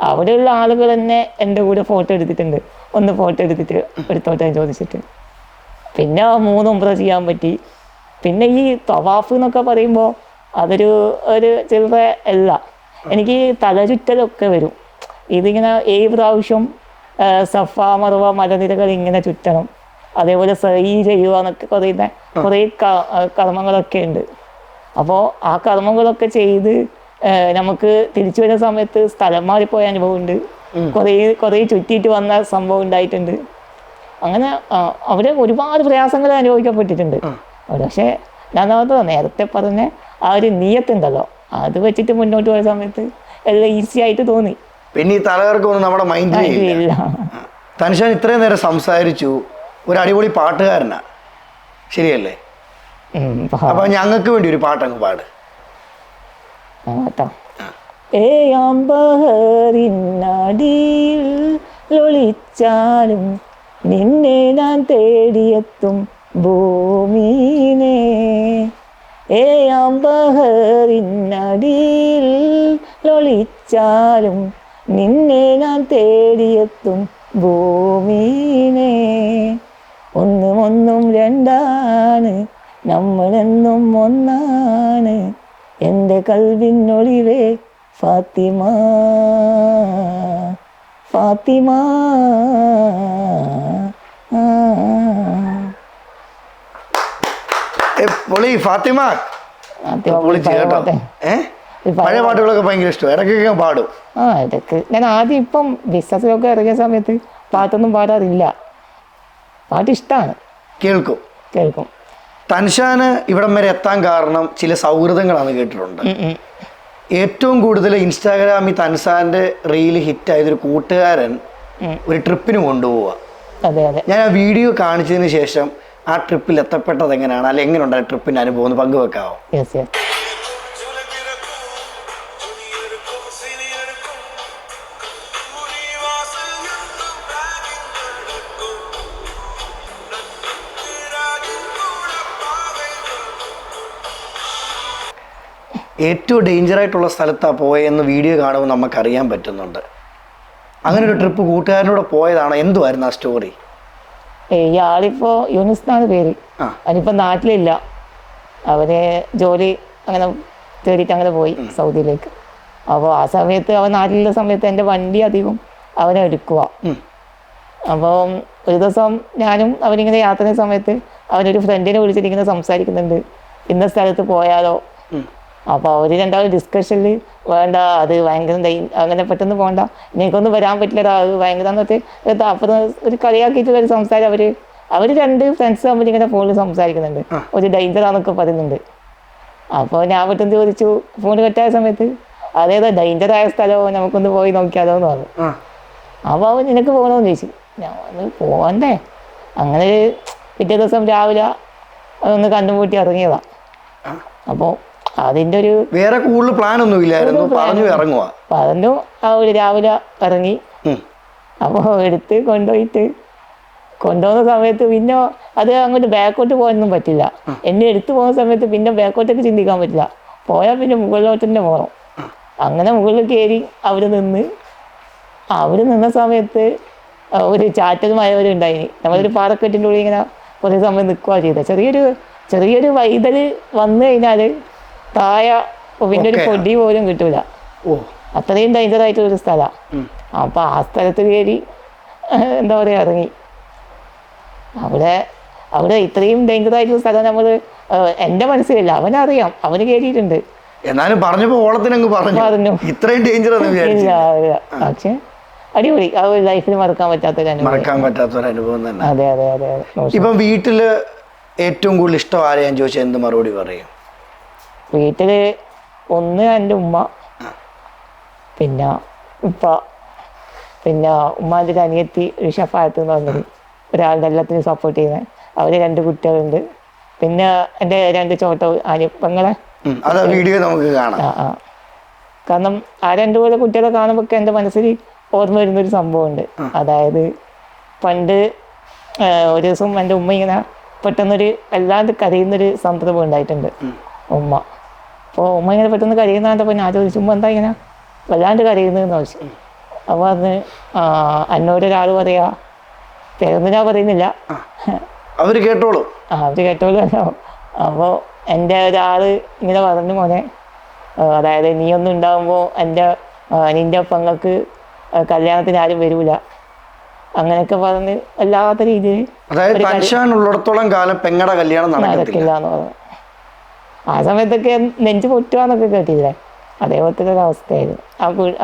അവിടെയുള്ള ആളുകൾ തന്നെ എൻ്റെ കൂടെ ഫോട്ടോ എടുത്തിട്ടുണ്ട്. ഒന്ന് ഫോട്ടോ എടുത്തോട്ടെ ചോദിച്ചിട്ട്. പിന്നെ 3 ഉംറ ചെയ്യാൻ പറ്റി. പിന്നെ ഈ തവാഫ് എന്നൊക്കെ പറയുമ്പോൾ അതൊരു ചില്ലറ അല്ല. എനിക്ക് തലചുറ്റലൊക്കെ വരും. ഇതിങ്ങനെ 7 പ്രാവശ്യം സഫ മറുവ മലനിരകൾ ഇങ്ങനെ ചുറ്റണം. അതേപോലെ സഈ ചെയ്യുക എന്നൊക്കെ പറയുന്ന കുറേ കർമ്മങ്ങളൊക്കെ ഉണ്ട്. അപ്പോൾ ആ കർമ്മങ്ങളൊക്കെ ചെയ്ത് നമുക്ക് തിരിച്ചു വരുന്ന സമയത്ത് സ്ഥലം മാറിപ്പോയ അനുഭവമുണ്ട്. കുറേ ചുറ്റിയിട്ട് വന്ന സംഭവം ഉണ്ടായിട്ടുണ്ട്. അങ്ങനെ അവിടെ ഒരുപാട് പ്രയാസങ്ങൾ അനുഭവിക്കപ്പെട്ടിട്ടുണ്ട്. പക്ഷേ ഞാൻ നേരത്തെ പറഞ്ഞ ആ ഒരു നിയത്തുണ്ടല്ലോ, അത് വെച്ചിട്ട് മുന്നോട്ട് പോയ സമയത്ത് എല്ലാം ഈസി ആയിട്ട് തോന്നി. പിന്നെ ഈ തലകർക്കൊന്നും നമ്മുടെ മൈൻഡിലില്ല. തൻഷാൻ ഇത്രയും നേരം സംസാരിച്ചു, ഒരു അടിപൊളി പാട്ടുകാരനാ, ശരിയല്ലേ? അപ്പൊ ഞങ്ങൾക്ക് വേണ്ടി ഒരു പാട്ടങ്ങ് പാട്. ഒളിച്ചാലും നിന്നെ ഞാൻ തേടിയെത്തും ഭൂമീനെ, ബഹറിനടിയിൽ ഒളിച്ചാലും നിന്നെ ഞാൻ തേടിയെത്തും ഭൂമീനെ. ഒന്നും രണ്ടാണ്, നമ്മളെന്നും ഒന്നാണ്, എൻ്റെ കൽവിനൊളിവേ ഫാത്തിമ ഫാത്തിമ. ഫാത്തിമ പഴയ പാട്ടുകളൊക്കെ ഭയങ്കര ഇഷ്ടം, ഇടയ്ക്കൊക്കെ പാടും. ഇടയ്ക്ക് ഞാൻ ആദ്യം ഇപ്പം ബിസിനസ്സിലൊക്കെ ഇറങ്ങിയ സമയത്ത് പാട്ടൊന്നും പാടാറില്ല. പാട്ട് ഇഷ്ടമാണ്, കേൾക്കും. തൻഷാന് ഇവിടം വരെ എത്താൻ കാരണം ചില സൗഹൃദങ്ങളാണ് കേട്ടിട്ടുണ്ട്. ഏറ്റവും കൂടുതൽ ഇൻസ്റ്റാഗ്രാമിൽ തൻഷാന്റെ റീല് ഹിറ്റായതൊരു കൂട്ടുകാരൻ ഒരു ട്രിപ്പിന് കൊണ്ടുപോവുക. ഞാൻ ആ വീഡിയോ കാണിച്ചതിന് ശേഷം ആ ട്രിപ്പിൽ എത്തപ്പെട്ടത് എങ്ങനെയാണ്, അല്ലെ എങ്ങനെയുണ്ടായ ട്രിപ്പിന്റെ അനുഭവം പങ്കുവെക്കാവോ? ഏറ്റവും ഡേഞ്ചർ ആയിട്ടുള്ള സ്ഥലത്താണ് പോയെന്ന് വീഡിയോ കാണുമ്പോൾ നമുക്കറിയാൻ പറ്റുന്നുണ്ട്. അങ്ങനെ ഒരു ട്രിപ്പ് കൂട്ടുകാരനോട് പോയതാണ്, എന്തുവായിരുന്നു ആ സ്റ്റോറി? ഇയാളിപ്പോൾ യൂനിസ് എന്നാണ് പേര്. അവനിപ്പോൾ നാട്ടിലില്ല, അവന് ജോലി അങ്ങനെ തേടിയിട്ട് അങ്ങനെ പോയി സൗദിയിലേക്ക്. അപ്പോൾ ആ സമയത്ത് അവൻ നാട്ടിലുള്ള സമയത്ത് എൻ്റെ വണ്ടി അധികം അവനെ എടുക്കുക. അപ്പം ഒരു ദിവസം ഞാനും അവനിങ്ങനെ യാത്ര ചെയ്യുന്ന സമയത്ത് അവനൊരു ഫ്രണ്ടിനെ വിളിച്ചിട്ടിങ്ങനെ സംസാരിക്കുന്നുണ്ട്, ഇന്ന സ്ഥലത്ത് പോയാലോ. അപ്പോൾ അവർ രണ്ടാളും ഡിസ്കഷനിൽ വേണ്ട, അത് ഭയങ്കര അങ്ങനെ പെട്ടെന്ന് പോകണ്ട, എനിക്കൊന്നും വരാൻ പറ്റില്ല, അത് ഭയങ്കര എന്നൊക്കെ അപ്പുറം ഒരു കളിയാക്കിയിട്ടുള്ളൊരു സംസാരം അവർ 2 ഫ്രണ്ട്സ് തമ്മിൽ ഇങ്ങനെ ഫോണിൽ സംസാരിക്കുന്നുണ്ട്, ഒരു ഡേഞ്ചറാന്നൊക്കെ പറയുന്നുണ്ട്. അപ്പോൾ ഞാൻ പെട്ടെന്ന് ചോദിച്ചു ഫോൺ കട്ടായ സമയത്ത്, അതേതോ ഡേഞ്ചറായ സ്ഥലമോ, നമുക്കൊന്ന് പോയി നോക്കിയാലോ എന്ന് പറഞ്ഞു. അപ്പോൾ അവൻ നിനക്ക് പോകണമെന്ന് ചോദിച്ചു. ഞാൻ പോകണ്ടേ. അങ്ങനെ പിറ്റേ ദിവസം രാവിലെ അതൊന്ന് കണ്ടുമുട്ടി ഇറങ്ങിയതാണ്. അപ്പോൾ അതിൻ്റെ ഒരു വേറെ കൂടുതൽ പ്ലാൻ ഒന്നും ഇല്ലായിരുന്നു, പറഞ്ഞു ആ ഒരു രാവിലെ ഇറങ്ങി. അപ്പോൾ എടുത്ത് കൊണ്ടുപോയിട്ട് കൊണ്ടുപോകുന്ന സമയത്ത് പിന്നെ അത് അങ്ങോട്ട് ബാക്കോട്ട് പോകാനൊന്നും പറ്റില്ല. എന്നെ എടുത്തു പോകുന്ന സമയത്ത് പിന്നെ ബാക്കോട്ടൊക്കെ ചിന്തിക്കാൻ പറ്റില്ല. പോയാൽ പിന്നെ മുകളിലോട്ട് തന്നെ പോകണം. അങ്ങനെ മുകളിൽ കയറി അവിടെ നിന്ന സമയത്ത് ഒരു ചാറ്റൽ മഴ വരെ ഉണ്ടായിന്. നമ്മളൊരു പാറക്കെട്ടിൻ്റെ ഉള്ളിൽ ഇങ്ങനെ കുറേ സമയം നിൽക്കുകയാണ് ചെയ്തത്. ചെറിയൊരു വൈതൽ വന്നു കഴിഞ്ഞാൽ താഴെ പിന്നെ ഒരു പൊടി പോലും കിട്ടൂല. അത്രയും ഡേഞ്ചറായിട്ടുള്ളൊരു സ്ഥലമാണ്. അപ്പോൾ ആ സ്ഥലത്ത് കയറി എന്താ പറയുക ഇറങ്ങി. അവിടെ ഇത്രയും ഡേഞ്ചറായിട്ടുള്ള സ്ഥലം നമ്മൾ എൻ്റെ മനസ്സിലില്ല. അവനറിയാം, അവന് കയറിയിട്ടുണ്ട്. എന്നാലും പറഞ്ഞപ്പോൾ ഓളത്തിനങ്ങ് പറഞ്ഞു ഇത്രയും ഡേഞ്ചർ ഇല്ല. പക്ഷെ അടിപൊളി. ആ ഒരു ലൈഫിൽ മറക്കാൻ പറ്റാത്തൊരു അനുഭവം തന്നെ. അതെ അതെ അതെ. ഇപ്പം വീട്ടില് ഏറ്റവും കൂടുതൽ ഇഷ്ടം ആരെയാൻ ചോദിച്ചാൽ എന്ത് മറുപടി പറയും? വീട്ടില് ഒന്ന് എൻ്റെ ഉമ്മ, പിന്നെ ഉപ്പ, പിന്നെ ഉമ്മാൻ്റെ ഒരു അനിയത്തി ഒരു ഷഫായത്ത് എന്ന് പറഞ്ഞത്, ഒരാളുടെ എല്ലാത്തിനും സപ്പോർട്ട് ചെയ്യുന്നത്. അവർ 2 കുട്ടികളുണ്ട്. പിന്നെ എൻ്റെ 2 ചോട്ട പെങ്ങളെ വീഡിയോ നമുക്ക് കാണാം. കാരണം ആ 2 പോലെ കുട്ടികളെ കാണുമ്പോൾ എൻ്റെ മനസ്സിൽ ഓർമ്മ വരുന്നൊരു സംഭവമുണ്ട്. അതായത് പണ്ട് ഒരു ദിവസം എൻ്റെ ഉമ്മ ഇങ്ങനെ പെട്ടെന്നൊരു വല്ലാണ്ട് കരയുന്നൊരു സന്ദർഭം ഉണ്ടായിട്ടുണ്ട്. ഉമ്മ ഇങ്ങനെ പെട്ടെന്ന് കരയുന്ന കണ്ടപ്പോൾ ഞാൻ ചോദിച്ചു, ഉമ്മ എന്താ ഇങ്ങനെ വല്ലാണ്ട് കരയുന്നതെന്ന് ചോദിച്ചു. അപ്പോൾ അന്ന് എന്നോടൊരാൾ പറയാ, പേരൊന്നും ഞാൻ പറയുന്നില്ല, അവർ കേട്ടോളൂ. അപ്പോൾ എൻ്റെ ഒരാൾ ഇങ്ങനെ പറഞ്ഞു, മോനെ, അതായത് നീ ഒന്നും ഉണ്ടാകുമ്പോൾ നിൻ്റെ പെങ്ങൾക്ക് കല്യാണത്തിന് ആരും വരൂല, അങ്ങനെയൊക്കെ പറഞ്ഞ് വല്ലാത്ത രീതിയിൽ ഉള്ളിടത്തോളം കാലം പെങ്ങടെ കല്യാണം നടക്കില്ല എന്ന് പറഞ്ഞു. ആ സമയത്തൊക്കെ നെഞ്ച് പൊട്ടുവാന്നൊക്കെ കേട്ടില്ലേ, അതേപോലത്തെ ഒരു അവസ്ഥയായിരുന്നു.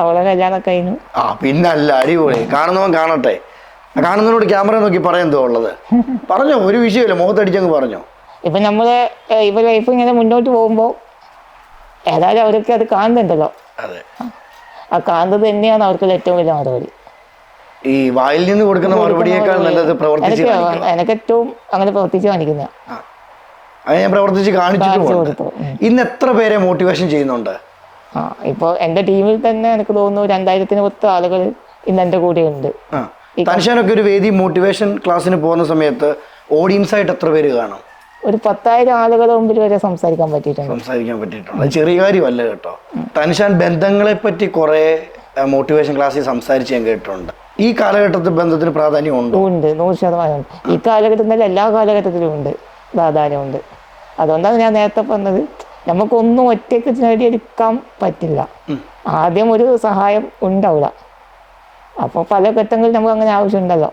അവളെ കല്യാണം കഴിഞ്ഞു. പിന്നല്ല, അടിപൊളി. കാണുന്നവൻ കാണട്ടെ. കാണുന്നവരോട് ക്യാമറ നോക്കി പറയാൻ ഉള്ളത് പറഞ്ഞോ, ഒരു വിഷയമില്ല, മുഖത്തടിച്ചങ്ങ് പറഞ്ഞോ. ഇപ്പം നമ്മള് ലൈഫ് ഇങ്ങനെ മുന്നോട്ട് പോകുമ്പോൾ ഏതായാലും അവരൊക്കെ അത് കാണുന്നുണ്ടല്ലോ. ആ കാണുന്നത് തന്നെയാണ് അവർക്ക് ഏറ്റവും വലിയ മറുപടി. ഈ വായിൽ നിന്ന് കൊടുക്കുന്ന മറുപടിയേക്കാൾ നല്ലത് എനിക്ക് ഏറ്റവും അങ്ങനെ പ്രവർത്തിച്ച് കാണിക്കുന്ന ഞാൻ പ്രവർത്തിച്ച് കാണിച്ചിട്ട്. ഇന്ന് എത്ര പേരെ മോട്ടിവേഷൻ ചെയ്യുന്നുണ്ട്? ഇപ്പോൾ എൻ്റെ ടീമിൽ തന്നെ എനിക്ക് തോന്നുന്നു 2000-ന് ആളുകൾ ഇന്ന് എൻ്റെ കൂടെ ഉണ്ട്. തനിഷാനൊക്കെ ഒരു വേദി മോട്ടിവേഷൻ ക്ലാസ്സിന് പോകുന്ന സമയത്ത് ഓഡിയൻസ് ആയിട്ട് എത്ര പേര് കാണും? ഒരു 10,000 ആളുകളുടെ മുമ്പിൽ വരെ സംസാരിക്കാൻ പറ്റിയിട്ടുണ്ട്. ചെറിയ കാര്യമല്ല കേട്ടോ. തനിഷാൻ ബന്ധങ്ങളെ പറ്റി കുറെ മോട്ടിവേഷൻ ക്ലാസ്സിൽ സംസാരിച്ച് ഞാൻ കേട്ടിട്ടുണ്ട്. ഈ കാലഘട്ടത്തിൽ ബന്ധത്തിന് പ്രാധാന്യം ഉണ്ട്? 100% ഈ കാലഘട്ടത്തിൽ എല്ലാ കാലഘട്ടത്തിലും ഉണ്ട്, പ്രാധാന്യമുണ്ട്. അതുകൊണ്ടാണ് ഞാൻ നേരത്തെ പറഞ്ഞത്, നമുക്കൊന്നും ഒറ്റയ്ക്ക് നേടിയെടുക്കാൻ പറ്റില്ല. ആദ്യം ഒരു സഹായം ഉണ്ടാവില്ല. അപ്പോൾ പല ഘട്ടങ്ങളിൽ നമുക്ക് അങ്ങനെ ആവശ്യമുണ്ടല്ലോ.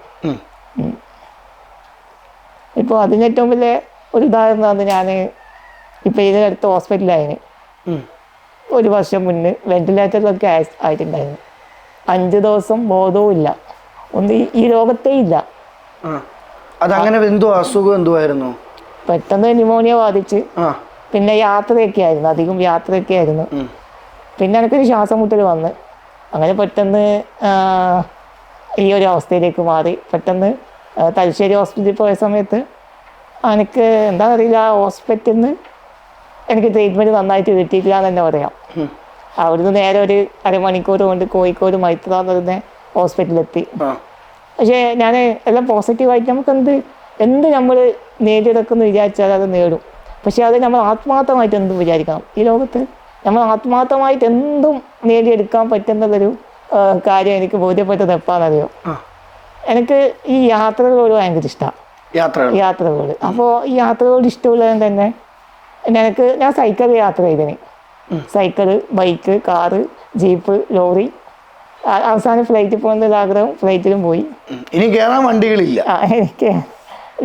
ഇപ്പോൾ അതിന് ഏറ്റവും വലിയ ഒരു ഉദാഹരണമാണ്, ഞാൻ ഇപ്പോൾ ഇതിനടുത്ത് ഹോസ്പിറ്റലായിരുന്നു. 1 വർഷം മുന്നേ വെന്റിലേറ്ററിലൊക്കെ ആയിട്ടുണ്ടായിരുന്നു. 5 ദിവസം ബോധവും ഇല്ല, ഒന്നും ഈ ലോകത്തേ ഇല്ല. അതങ്ങനെ അസുഖം എന്തുവായിരുന്നു? പെട്ടെന്ന് ന്യൂമോണിയ ബാധിച്ച്, പിന്നെ യാത്രയൊക്കെ ആയിരുന്നു, അധികം യാത്രയൊക്കെ ആയിരുന്നു. പിന്നെ എനിക്കൊരു ശ്വാസം മുട്ടൽ വന്ന്, അങ്ങനെ പെട്ടെന്ന് ഈ ഒരു അവസ്ഥയിലേക്ക് മാറി. പെട്ടെന്ന് തലശ്ശേരി ഹോസ്പിറ്റലിൽ പോയ സമയത്ത് എനിക്ക് എന്താ അറിയില്ല, ഹോസ്പിറ്റലിൽ നിന്ന് എനിക്ക് ട്രീറ്റ്മെൻറ്റ് നന്നായിട്ട് കിട്ടിയിട്ടില്ല എന്ന് തന്നെ പറയാം. അവിടുന്ന് നേരെ ഒരു അരമണിക്കൂർ കൊണ്ട് കോഴിക്കോട് മൈത്ര എന്ന് പറയുന്ന ഹോസ്പിറ്റലിലെത്തി. പക്ഷേ ഞാൻ എല്ലാം പോസിറ്റീവായിട്ട് നമുക്ക് എന്ത് നമ്മൾ നേടിയെടുക്കുമെന്ന് വിചാരിച്ചാൽ അത് നേടും. പക്ഷെ അത് നമ്മൾ ആത്മാർത്ഥമായിട്ട് എന്തും വിചാരിക്കണം. ഈ ലോകത്ത് നമ്മൾ ആത്മാർത്ഥമായിട്ട് എന്തും നേടിയെടുക്കാൻ പറ്റുന്നതൊരു കാര്യം എനിക്ക് ബോധ്യപ്പെട്ടത് എപ്പാന്നറിയോ, എനിക്ക് ഈ യാത്രകളോട് ഭയങ്കര ഇഷ്ടമാണ്. യാത്രകൾ. അപ്പോൾ ഈ യാത്രകളോട് ഇഷ്ടമുള്ളത് തന്നെ ഞാൻ സൈക്കിൾ യാത്ര ചെയ്തേനെ. Cycle, bike, car, jeep, lorry. അവസാനം ഫ്ലൈറ്റിൽ പോകുന്നൊരു ആഗ്രഹം, ഫ്ലൈറ്റിലും പോയി. ഇനി കയറാൻ വണ്ടികളില്ല. എനിക്ക്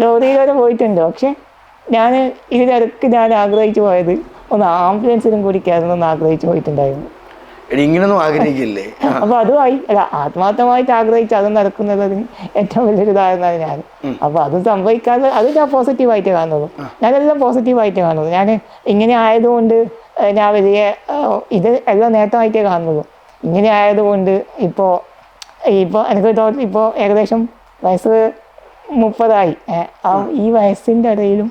ലോറിയിൽ വരെ പോയിട്ടുണ്ട്. പക്ഷെ ഇതിനിടയ്ക്ക് ഞാൻ ആഗ്രഹിച്ചു പോയത് ഒന്ന് ആംബുലൻസിലും കൂടി കയറണമെന്ന് ആഗ്രഹിച്ചു പോയിട്ടുണ്ടായിരുന്നു. ഇങ്ങനൊന്നും ആഗ്രഹിക്കില്ലേ? അപ്പൊ അതുമായി ആത്മാർത്ഥമായിട്ട് ആഗ്രഹിച്ച് അത് നടക്കുന്നതിന് ഏറ്റവും വലിയൊരു ഉദാഹരണമാണ് ഞാൻ. അപ്പൊ അത് സംഭവിക്കാതെ അത് ഞാൻ പോസിറ്റീവായിട്ട് കാണുന്നത്. ഞാനെല്ലാം പോസിറ്റീവായിട്ട് കാണുന്നത്. ഞാൻ ഇങ്ങനെ ആയതുകൊണ്ട് ഞാൻ വലിയ ഇത് എല്ലാം നേട്ടമായിട്ടേ കാണുന്നത്. ഇങ്ങനെ ആയതുകൊണ്ട് ഇപ്പോൾ എനിക്ക് ഇപ്പോൾ ഏകദേശം വയസ്സ് 30 ഈ വയസ്സിൻ്റെ ഇടയിലും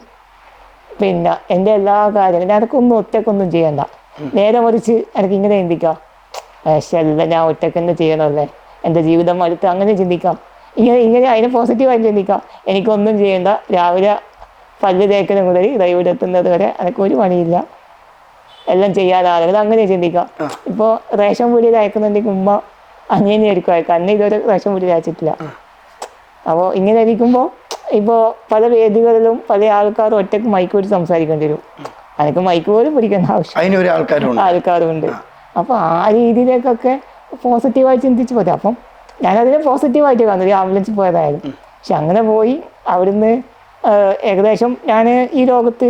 പിന്നെ എൻ്റെ എല്ലാ കാര്യങ്ങളും എനിക്കൊന്നും ഒറ്റക്കൊന്നും ചെയ്യണ്ട. നേരെ മറിച്ച് എനിക്ക് ഇങ്ങനെ ചിന്തിക്കാം, എല്ലാം ഞാൻ ഒറ്റക്ക് തന്നെ ചെയ്യണമല്ലേ, എൻ്റെ ജീവിതം അടുത്ത് അങ്ങനെ ചിന്തിക്കാം. ഇങ്ങനെ അതിനെ പോസിറ്റീവായി ചിന്തിക്കാം. എനിക്കൊന്നും ചെയ്യണ്ട, രാവിലെ പല്ല് തേക്കുന്ന മുതൽ ഇവിടെ എത്തുന്നത് വരെ എനിക്ക് ഒരു പണിയില്ല, എല്ലാം ചെയ്യാൻ ആളുകൾ അങ്ങനെ ചിന്തിക്കാം. ഇപ്പോൾ റേഷൻ വീടിൽ അയക്കുന്നുണ്ടെങ്കിൽ ഉമ്മ അനിയനെ ആയിരിക്കും അയക്കാം, അന്നെ ഇതുവരെ റേഷൻ വീടിൽ അയച്ചിട്ടില്ല. അപ്പോൾ ഇങ്ങനെ ഇരിക്കുമ്പോൾ ഇപ്പോൾ പല വേദികളിലും പല ആൾക്കാരും ഒറ്റയ്ക്ക് മൈക്ക് പിടിച്ച് സംസാരിക്കേണ്ടി വരും. എനിക്ക് മൈക്ക് പോലും പിടിക്കേണ്ട ആവശ്യം ആൾക്കാരുണ്ട്. അപ്പോൾ ആ രീതിയിലേക്കൊക്കെ പോസിറ്റീവായി ചിന്തിച്ച് പോയി. അപ്പം ഞാനതിനെ പോസിറ്റീവായിട്ട് കാണുന്നത്, ആംബുലൻസിൽ പോയതായാലും. പക്ഷെ അങ്ങനെ പോയി അവിടുന്ന് ഏകദേശം ഞാൻ ഈ ലോകത്ത്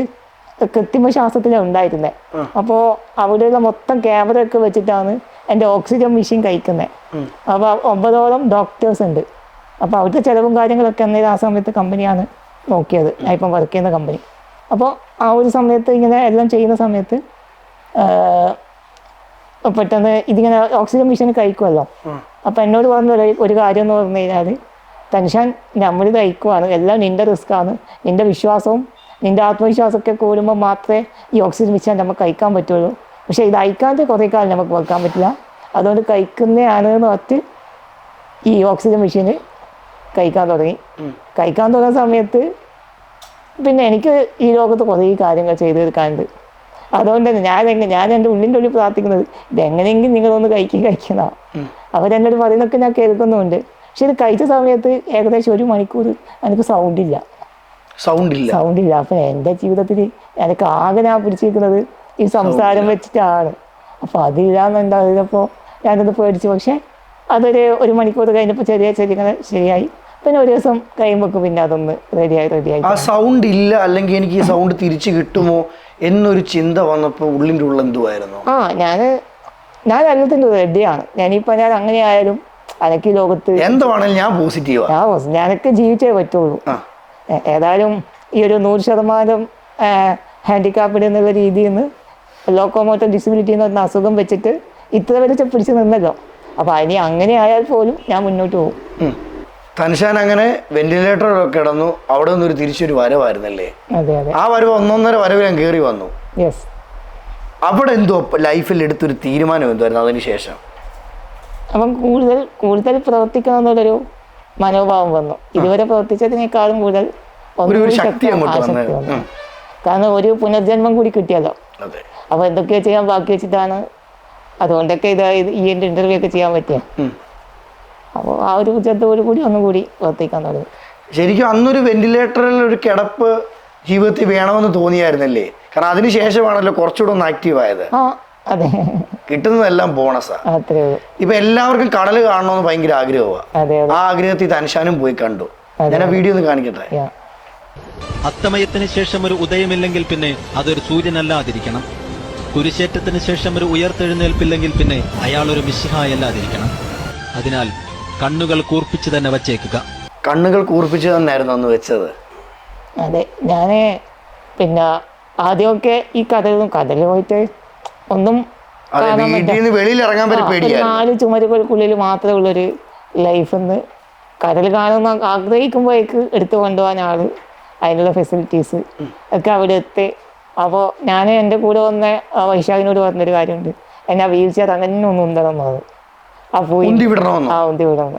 കൃത്രിമ ശാസ്ത്രത്തിലാണ് ഉണ്ടായിരുന്നത്. അപ്പോൾ അവിടെയുള്ള മൊത്തം ക്യാമറ ഒക്കെ വെച്ചിട്ടാണ് എൻ്റെ ഓക്സിജൻ മെഷീൻ കഴിക്കുന്നത്. അപ്പോൾ 9ഓളം ഡോക്ടേഴ്സ് ഉണ്ട്. അപ്പോൾ അവിടുത്തെ ചിലവും കാര്യങ്ങളൊക്കെ അന്നേരം ആ സമയത്ത് കമ്പനിയാണ് നോക്കിയത്, ഞാൻ ഇപ്പം വർക്ക് ചെയ്യുന്ന കമ്പനി. അപ്പോൾ ആ ഒരു സമയത്ത് ഇങ്ങനെ എല്ലാം ചെയ്യുന്ന സമയത്ത് പെട്ടെന്ന് ഇതിങ്ങനെ ഓക്സിജൻ മെഷീൻ കഴിക്കുമല്ലോ. അപ്പം എന്നോട് പറഞ്ഞ ഒരു കാര്യം എന്ന് പറഞ്ഞു കഴിഞ്ഞാൽ, തൻഷാൻ നമ്മൾ കഴിക്കുവാണ്, എല്ലാം നിൻ്റെ റിസ്ക്കാണ്, നിൻ്റെ വിശ്വാസവും നിൻ്റെ ആത്മവിശ്വാസമൊക്കെ കൂടുമ്പോൾ മാത്രമേ ഈ ഓക്സിജൻ മെഷീൻ നമുക്ക് കഴിക്കാൻ പറ്റുള്ളൂ. പക്ഷേ ഇത് അയക്കാതെ കുറേ കാലം നമുക്ക് വെക്കാൻ പറ്റില്ല. അതുകൊണ്ട് കഴിക്കുന്നതാണ് എന്ന് പറഞ്ഞിട്ട് ഈ ഓക്സിജൻ മെഷീന് കഴിക്കാൻ തുടങ്ങിയ സമയത്ത് പിന്നെ എനിക്ക് ഈ ലോകത്ത് കുറേ കാര്യങ്ങൾ ചെയ്തു തീർക്കാനുണ്ട്. അതുകൊണ്ട് തന്നെ ഞാൻ എൻ്റെ ഉള്ളിൻ്റെ ഉള്ളിൽ പ്രാർത്ഥിക്കുന്നത്, ഇതെങ്ങനെയെങ്കിലും നിങ്ങളൊന്ന് കഴിക്കുന്ന. അവരെന്നോട് പറയുന്നതൊക്കെ ഞാൻ കേൾക്കുന്നുണ്ട്. പക്ഷെ ഇത് കഴിച്ച സമയത്ത് ഏകദേശം 1 മണിക്കൂർ എനിക്ക് സൗണ്ടില്ല. അപ്പം എൻ്റെ ജീവിതത്തിൽ എനിക്ക് ആകെ ഞാൻ പിടിച്ചിരിക്കുന്നത് ഈ സംസാരം വെച്ചിട്ടാണ്. അപ്പോൾ അതില്ലാന്നുണ്ടായപ്പോൾ ഞാനത് പേടിച്ചു. പക്ഷെ അതൊരു 1 മണിക്കൂർ കഴിഞ്ഞപ്പോൾ ചെറിയ ശരിയായി. പിന്നെ ഒരു ദിവസം കഴിയുമ്പോൾ പിന്നെ അതൊന്ന് റെഡിയായി. ആ സൗണ്ട് ഇല്ല, അല്ലെങ്കിൽ എനിക്ക് ഈ സൗണ്ട് തിരിച്ചു കിട്ടുമോ എന്നൊരു ചിന്ത വന്നപ്പോൾ ഉള്ളിൻ്റെ ഉള്ളിൽ എന്തുവായിരുന്നു? ഞാൻ എല്ലാത്തിനും റെഡിയാണ്. ഞാൻ അങ്ങനെ ആയാലും എനിക്ക് ഈ ലോകത്ത് എന്താണെങ്കിലും ഞാൻ പോസിറ്റീവാണ്. ഞാനൊക്കെ ജീവിച്ചേ പറ്റുള്ളൂ. ഏതായാലും ഈ ഒരു 100% ഹാൻഡിക്കാപ്ഡ് എന്നുള്ള രീതിയിൽ നിന്ന് ലോക്കോമോട്ടർ ഡിസബിലിറ്റി എന്ന് പറഞ്ഞ അസുഖം വെച്ചിട്ട് ഇത്ര വരെ പിടിച്ച് നിന്നല്ലോ. അപ്പോൾ അതിന് അങ്ങനെ ആയാൽ പോലും ഞാൻ മുന്നോട്ട് പോകും. തൻഷാൻ അങ്ങനെ വെന്റിലേറ്ററിലൊക്കെ കിടന്നു. അവിടെ നിന്നൊരു തിരിച്ചൊരു വരവായിരുന്നല്ലേ? ആ വരവ് 1.5 വരവ് ഞാൻ കയറി വന്നു. അവിടെ എന്തോ ലൈഫിൽ എടുത്തൊരു തീരുമാനം എന്തായിരുന്നു അതിന് ശേഷം? അപ്പം കൂടുതൽ പ്രവർത്തിക്കണം എന്നുള്ളൊരു മനോഭാവം വന്നു. ഇതുവരെ പ്രവർത്തിച്ചതിനേക്കാളും കൂടുതൽ ശക്തി വന്നു. കാരണം ഒരു പുനർജന്മം കൂടി കിട്ടിയല്ലോ. അപ്പോൾ എന്തൊക്കെയോ ചെയ്യാൻ ബാക്കി വെച്ചിട്ടാണ്, അതുകൊണ്ടൊക്കെ ഈ എൻ്റെ ഇന്റർവ്യൂ ഒക്കെ ചെയ്യാൻ പറ്റിയ. അപ്പോൾ ആ ഒരു ഉച്ചത്തോടു കൂടി ഒന്നുകൂടി പ്രവർത്തിക്കാൻ തുടങ്ങി. ശരിക്കും അന്നൊരു വെന്റിലേറ്ററിൽ ഒരു കിടപ്പ് ജീവിതത്തിൽ വേണമെന്ന് തോന്നിയായിരുന്നല്ലേ? കാരണം അതിന് ശേഷമാണല്ലോ കുറച്ചുകൂടെ ഒന്ന് ആക്റ്റീവ് ആയത്. അതെ, കിട്ടുന്നതെല്ലാം ബോണസാ. ഇപ്പൊ എല്ലാവർക്കും കടൽ കാണണമെന്ന് ഭയങ്കര ആഗ്രഹമാണ്. ആ ആഗ്രഹത്തിൽ തൻഷാനും പോയി കണ്ടു. ഞാൻ ആ വീഡിയോ ഒന്ന് കാണിക്കട്ടെ. അസ്തമയത്തിന് ശേഷം ഒരു ഉദയമില്ലെങ്കിൽ പിന്നെ അതൊരു സൂര്യനല്ലാതിരിക്കണം. കുരിശേറ്റത്തിന് ശേഷം ഒരു ഉയർത്തെഴുന്നേൽപ്പില്ലെങ്കിൽ പിന്നെ അയാൾ ഒരു മിശിഹായല്ലാതിരിക്കണം. അതിനാൽ കണ്ണുകൾ കൂർപ്പിച്ച് തന്നെ വച്ചേക്കുക. കണ്ണുകൾ കൂർപ്പിച്ച് തന്നെയായിരുന്നു അന്ന് വെച്ചത്. അതെ, ഞാന് പിന്നെ ആദ്യമൊക്കെ ഈ കടലിൽ പോയിട്ട് ഒന്നും വെളിയിൽ ഇറങ്ങാൻ പറ്റില്ല. 4 ചുമരുകൾക്കുള്ളിൽ മാത്രമേ ഉള്ളൊരു ലൈഫിന്ന് കടൽ കാണുന്ന ആഗ്രഹിക്കുമ്പോഴേക്ക് എടുത്തു കൊണ്ടുപോകാൻ ആള്, അതിനുള്ള ഫെസിലിറ്റീസ് ഒക്കെ അവിടെ എത്തി. അപ്പോൾ ഞാൻ എൻ്റെ കൂടെ വന്ന വൈശാഖിനോട് പറഞ്ഞൊരു കാര്യമുണ്ട്, എന്നെ വീൽ ചെയർ അങ്ങനെ ഒന്നും ഉണ്ടെന്നത്. ഉന്തി വിടണം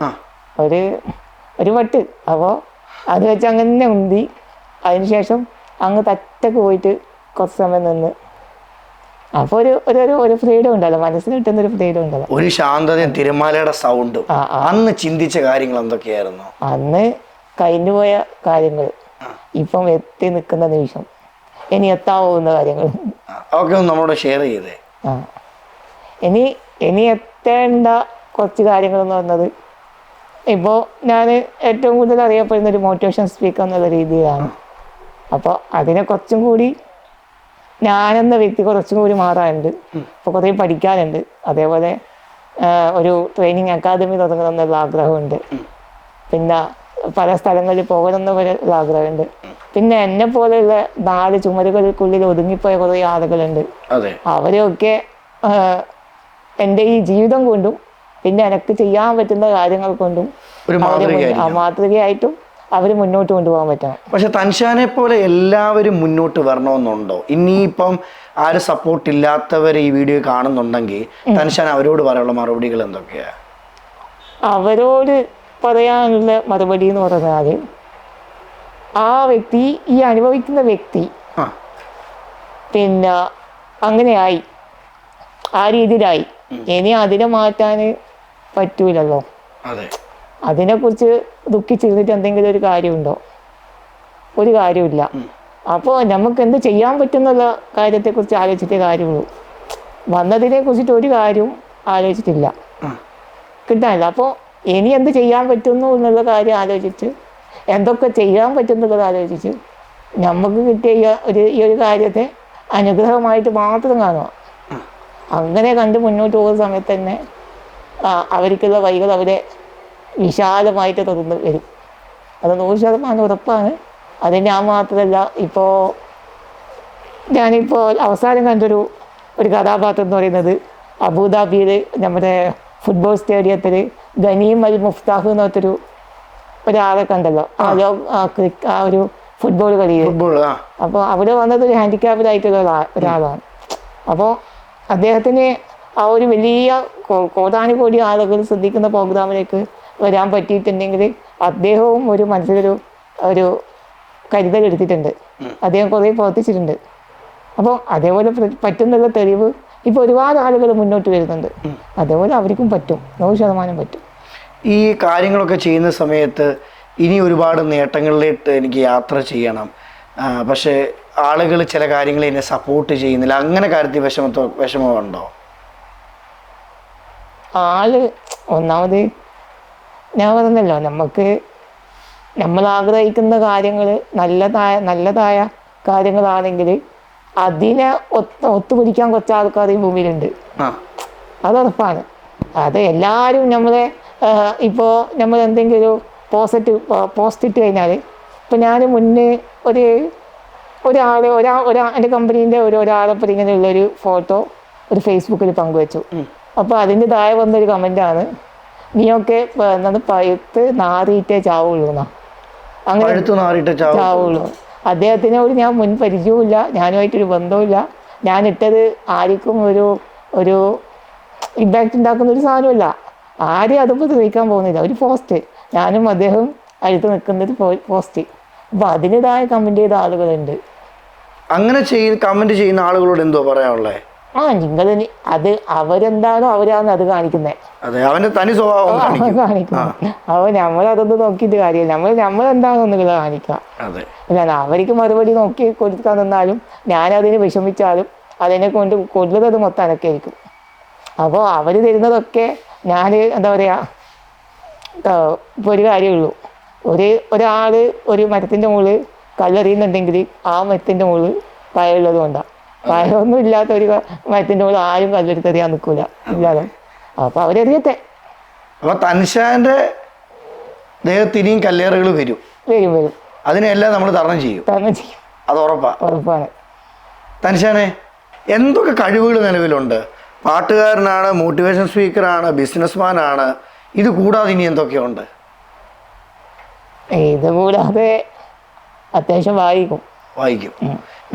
ഒരു വട്ട്. അപ്പോൾ അത് വെച്ച് അങ്ങനെ ഉന്തി. അതിനുശേഷം അങ്ങ് തറ്റക്ക് പോയിട്ട് കുറച്ച് സമയം നിന്ന്. അപ്പോൾ ഒരു ഫ്രീഡം ഉണ്ടല്ലോ, മനസ്സിന് കിട്ടുന്നൊരു ഫ്രീഡം ഉണ്ടല്ലോ, ഒരു ശാന്തതയും തിരമാലയുടെ സൗണ്ടും. അന്ന് ചിന്തിച്ച കാര്യങ്ങൾ എന്തൊക്കെയായിരുന്നു? അന്ന് കഴിഞ്ഞു പോയ കാര്യങ്ങൾ ഇപ്പം എത്തി നിൽക്കുന്ന നിമിഷം, ഇനി എത്താൻ പോകുന്ന കാര്യങ്ങൾ നമ്മളോട് ഷെയർ ചെയ്തേ. ഇനി എത്തേണ്ട കുറച്ച് കാര്യങ്ങൾ എന്ന് പറഞ്ഞത്, ഇപ്പോൾ ഞാൻ ഏറ്റവും കൂടുതൽ അറിയപ്പെടുന്ന ഒരു മോട്ടിവേഷൻ സ്പീക്കർ എന്നുള്ള രീതിയിലാണ്. അപ്പോൾ അതിനെ കുറച്ചും കൂടി ഞാനെന്ന വ്യക്തി കുറച്ചും കൂടി മാറാനുണ്ട്. ഇപ്പോൾ കുറേ പഠിക്കാനുണ്ട്. അതേപോലെ ഒരു ട്രെയിനിങ് അക്കാദമി തുടങ്ങണമെന്നുള്ള ആഗ്രഹമുണ്ട്. പിന്നെ പല സ്ഥലങ്ങളിൽ പോകണമെന്നുള്ള ആഗ്രഹമുണ്ട്. പിന്നെ എന്നെ പോലെയുള്ള 4 ചുമരുകൾക്കുള്ളിൽ ഒതുങ്ങിപ്പോയ കുറേ ആളുകളുണ്ട്. അവരെയൊക്കെ എൻ്റെ ഈ ജീവിതം കൊണ്ടും പിന്നെ എനിക്ക് ചെയ്യാൻ പറ്റുന്ന കാര്യങ്ങൾ കൊണ്ടും മാതൃകയായിട്ടും അവർ മുന്നോട്ട് കൊണ്ടുപോകാൻ പറ്റണം. പക്ഷെ തൻഷാനെ പോലെ എല്ലാവരും മുന്നോട്ട് വരണമെന്നുണ്ടോ? ഇനിയിപ്പം ആരും സപ്പോർട്ട് ഇല്ലാത്തവർ ഈ വീഡിയോ കാണുന്നുണ്ടെങ്കിൽ തൻഷാൻ അവരോട് പറയാനുള്ള മറുപടികൾ എന്തൊക്കെയാ? അവരോട് പറയാനുള്ള മറുപടി എന്ന് പറഞ്ഞാൽ ആ വ്യക്തി, ഈ അനുഭവിക്കുന്ന വ്യക്തി പിന്നെ അങ്ങനെയായി, ആ രീതിയിലായി. ഇനി അതിനെ മാറ്റാൻ പറ്റൂലല്ലോ. അതിനെക്കുറിച്ച് ദുഃഖിച്ചിരുന്നിട്ട് എന്തെങ്കിലും ഒരു കാര്യമുണ്ടോ? ഒരു കാര്യമില്ല. അപ്പോൾ നമുക്ക് എന്ത് ചെയ്യാൻ പറ്റുന്നുള്ള കാര്യത്തെക്കുറിച്ച് ആലോചിച്ചിട്ടേ കാര്യമുള്ളൂ. വന്നതിനെ കുറിച്ചിട്ട് ഒരു കാര്യവും ആലോചിച്ചിട്ടില്ല, കിട്ടാനില്ല. അപ്പോൾ ഇനി എന്ത് ചെയ്യാൻ പറ്റുന്നു എന്നുള്ള കാര്യം ആലോചിച്ച്, എന്തൊക്കെ ചെയ്യാൻ പറ്റുന്നുള്ളത് ആലോചിച്ച്, നമുക്ക് കിട്ടിയ ഈ ഒരു കാര്യത്തെ അനുഗ്രഹമായിട്ട് മാത്രം കാണുക. അങ്ങനെ കണ്ട് മുന്നോട്ട് പോകുന്ന സമയത്ത് തന്നെ അവർക്കുള്ള വഴികൾ അവരെ വിശാലമായിട്ട് തുറന്ന് വരും. അത് 100% ഉറപ്പാണ്. അത് ഞാൻ മാത്രമല്ല, ഞാനിപ്പോൾ അവസാനം കണ്ടൊരു കഥാപാത്രം എന്ന് പറയുന്നത് അബുദാബിയിൽ നമ്മുടെ ഫുട്ബോൾ സ്റ്റേഡിയത്തിൽ ഗനീം അൽ മുഫ്താഹ് എന്ന് പറഞ്ഞൊരു ഒരാളെ കണ്ടല്ലോ, ആ ഒരു ഫുട്ബോൾ കളിയിൽ. അപ്പോൾ അവിടെ വന്നത് ഒരു ഹാൻഡിക്യാപ്ഡായിട്ടുള്ള ഒരാളാണ്. അപ്പോൾ അദ്ദേഹത്തിന് ആ ഒരു വലിയ കോടാനുകോടി ആളുകൾ ശ്രദ്ധിക്കുന്ന പ്രോഗ്രാമിലേക്ക് വരാൻ പറ്റിയിട്ടുണ്ടെങ്കിൽ അദ്ദേഹവും ഒരു മനസ്സിലൊരു കരുതലെടുത്തിട്ടുണ്ട്. അദ്ദേഹം കുറേ പ്രവർത്തിച്ചിട്ടുണ്ട്. അപ്പോൾ അതേപോലെ പറ്റുന്നുള്ള തെളിവ് ഇപ്പോൾ ഒരുപാട് ആളുകൾ മുന്നോട്ട് വരുന്നുണ്ട്. അതേപോലെ അവർക്കും പറ്റും, 100% പറ്റും. ഈ കാര്യങ്ങളൊക്കെ ചെയ്യുന്ന സമയത്ത് ഇനി ഒരുപാട് നേട്ടങ്ങളിലേക്ക് എനിക്ക് യാത്ര ചെയ്യണം, പക്ഷേ ആളുകൾ ചില കാര്യങ്ങൾ എന്നെ സപ്പോർട്ട് ചെയ്യുന്നില്ല, അങ്ങനെ കാര്യത്തിൽ വിഷമമുണ്ടോ? ഒന്നാമത് ഞാൻ പറഞ്ഞല്ലോ, നമ്മൾ ആഗ്രഹിക്കുന്ന കാര്യങ്ങൾ നല്ലതായ കാര്യങ്ങളാണെങ്കിൽ അതിനെ ഒത്തുപിടിക്കാൻ കുറച്ച് ആൾക്കാർ ഈ ഭൂമിയിലുണ്ട്, അതുറപ്പാണ്. അത് എല്ലാവരും ഇപ്പോൾ നമ്മൾ എന്തെങ്കിലും ഒരു പോസ്റ്റ് ഇട്ട് കഴിഞ്ഞാൽ, ഇപ്പം ഞാൻ മുന്നേ എൻ്റെ കമ്പനീൻ്റെ ഒരാളെപ്പറ്റി ഇങ്ങനെയുള്ളൊരു ഫോട്ടോ ഒരു ഫേസ്ബുക്കിൽ പങ്കുവെച്ചു. അപ്പോൾ അതിൻ്റെ താഴെ വന്നൊരു കമൻറ്റാണ്, നീയൊക്കെ പഴുത്ത് നാറിയിട്ടേ ചാവുള്ളൂ എന്നാ. അങ്ങനെ ചാവുള്ളൂ. അദ്ദേഹത്തിനോട് ഞാൻ മുൻ പരിചയവുമില്ല, ഞാനുമായിട്ടൊരു ബന്ധവുമില്ല. ഞാനിട്ടത് ആർക്കും ഒരു ഇമ്പാക്റ്റ് ഉണ്ടാക്കുന്ന ഒരു സാധനമല്ല, ആരെയും അതിപ്പോൾ തെളിയിക്കാൻ പോകുന്നില്ല. ഒരു പോസ്റ്റ്, ഞാനും അദ്ദേഹം അടുത്ത് നിൽക്കുന്നത് പോസ്റ്റ്. അപ്പോൾ അതിൻ്റെതായ കമൻറ്റ് ചെയ്ത ആളുകളുണ്ട്. അങ്ങനെ കമൻറ്റ് ചെയ്യുന്ന ആളുകളോട് എന്തോ പറയാനുള്ളത്? നിങ്ങൾ അത് അവരെന്താണോ അവരാണ് അത് കാണിക്കുന്നത്, കാണിക്കും. അപ്പോൾ നമ്മളതൊന്നും നോക്കിയിട്ട് കാര്യമില്ല, നമ്മളെന്താണോ ഒന്നുകൂടെ കാണിക്കുക. അല്ല, അവർക്ക് മറുപടി നോക്കി കൊടുക്കാൻ നിന്നാലും ഞാനതിന് വിഷമിച്ചാലും അതിനെ കൊല്ലുന്നത് മൊത്തം അനക്കെ ആയിരിക്കും. അപ്പോൾ അവർ തരുന്നതൊക്കെ ഞാൻ എന്താ പറയുക, ഇപ്പോൾ ഒരു കാര്യമുള്ളൂ, ഒരാൾ ഒരു മരത്തിൻ്റെ മുകളിൽ കല്ലെറിയുന്നുണ്ടെങ്കിൽ ആ മരത്തിൻ്റെ മുകളിൽ പയറുള്ളത് കൊണ്ടാണ്. പയമൊന്നും ഇല്ലാത്ത ഒരു മരത്തിൻ്റെ മുകളിൽ ആരും കല്ലെടുത്തെറിയാൻ നിൽക്കില്ല, ഇല്ലാതെ. അപ്പോൾ അവരെറിയട്ടെ. അപ്പോൾ തൻഷാന്റെ ദേഹത്തിനിയും കല്ലേറുകൾ വരും. അതിനെല്ലാം നമ്മൾ തരണം ചെയ്യും. അത് ഉറപ്പാണ്. തൻഷാനെ, എന്തൊക്കെ കഴിവുകൾ നിലവിലുണ്ട്? പാട്ടുകാരനാണ്, മോട്ടിവേഷൻ സ്പീക്കറാണ്, ബിസിനസ്മാനാണ്, ഇത് കൂടാതെ ഇനി എന്തൊക്കെയുണ്ട്? ഇത് കൂടാതെ അത്യാവശ്യം വായിക്കും.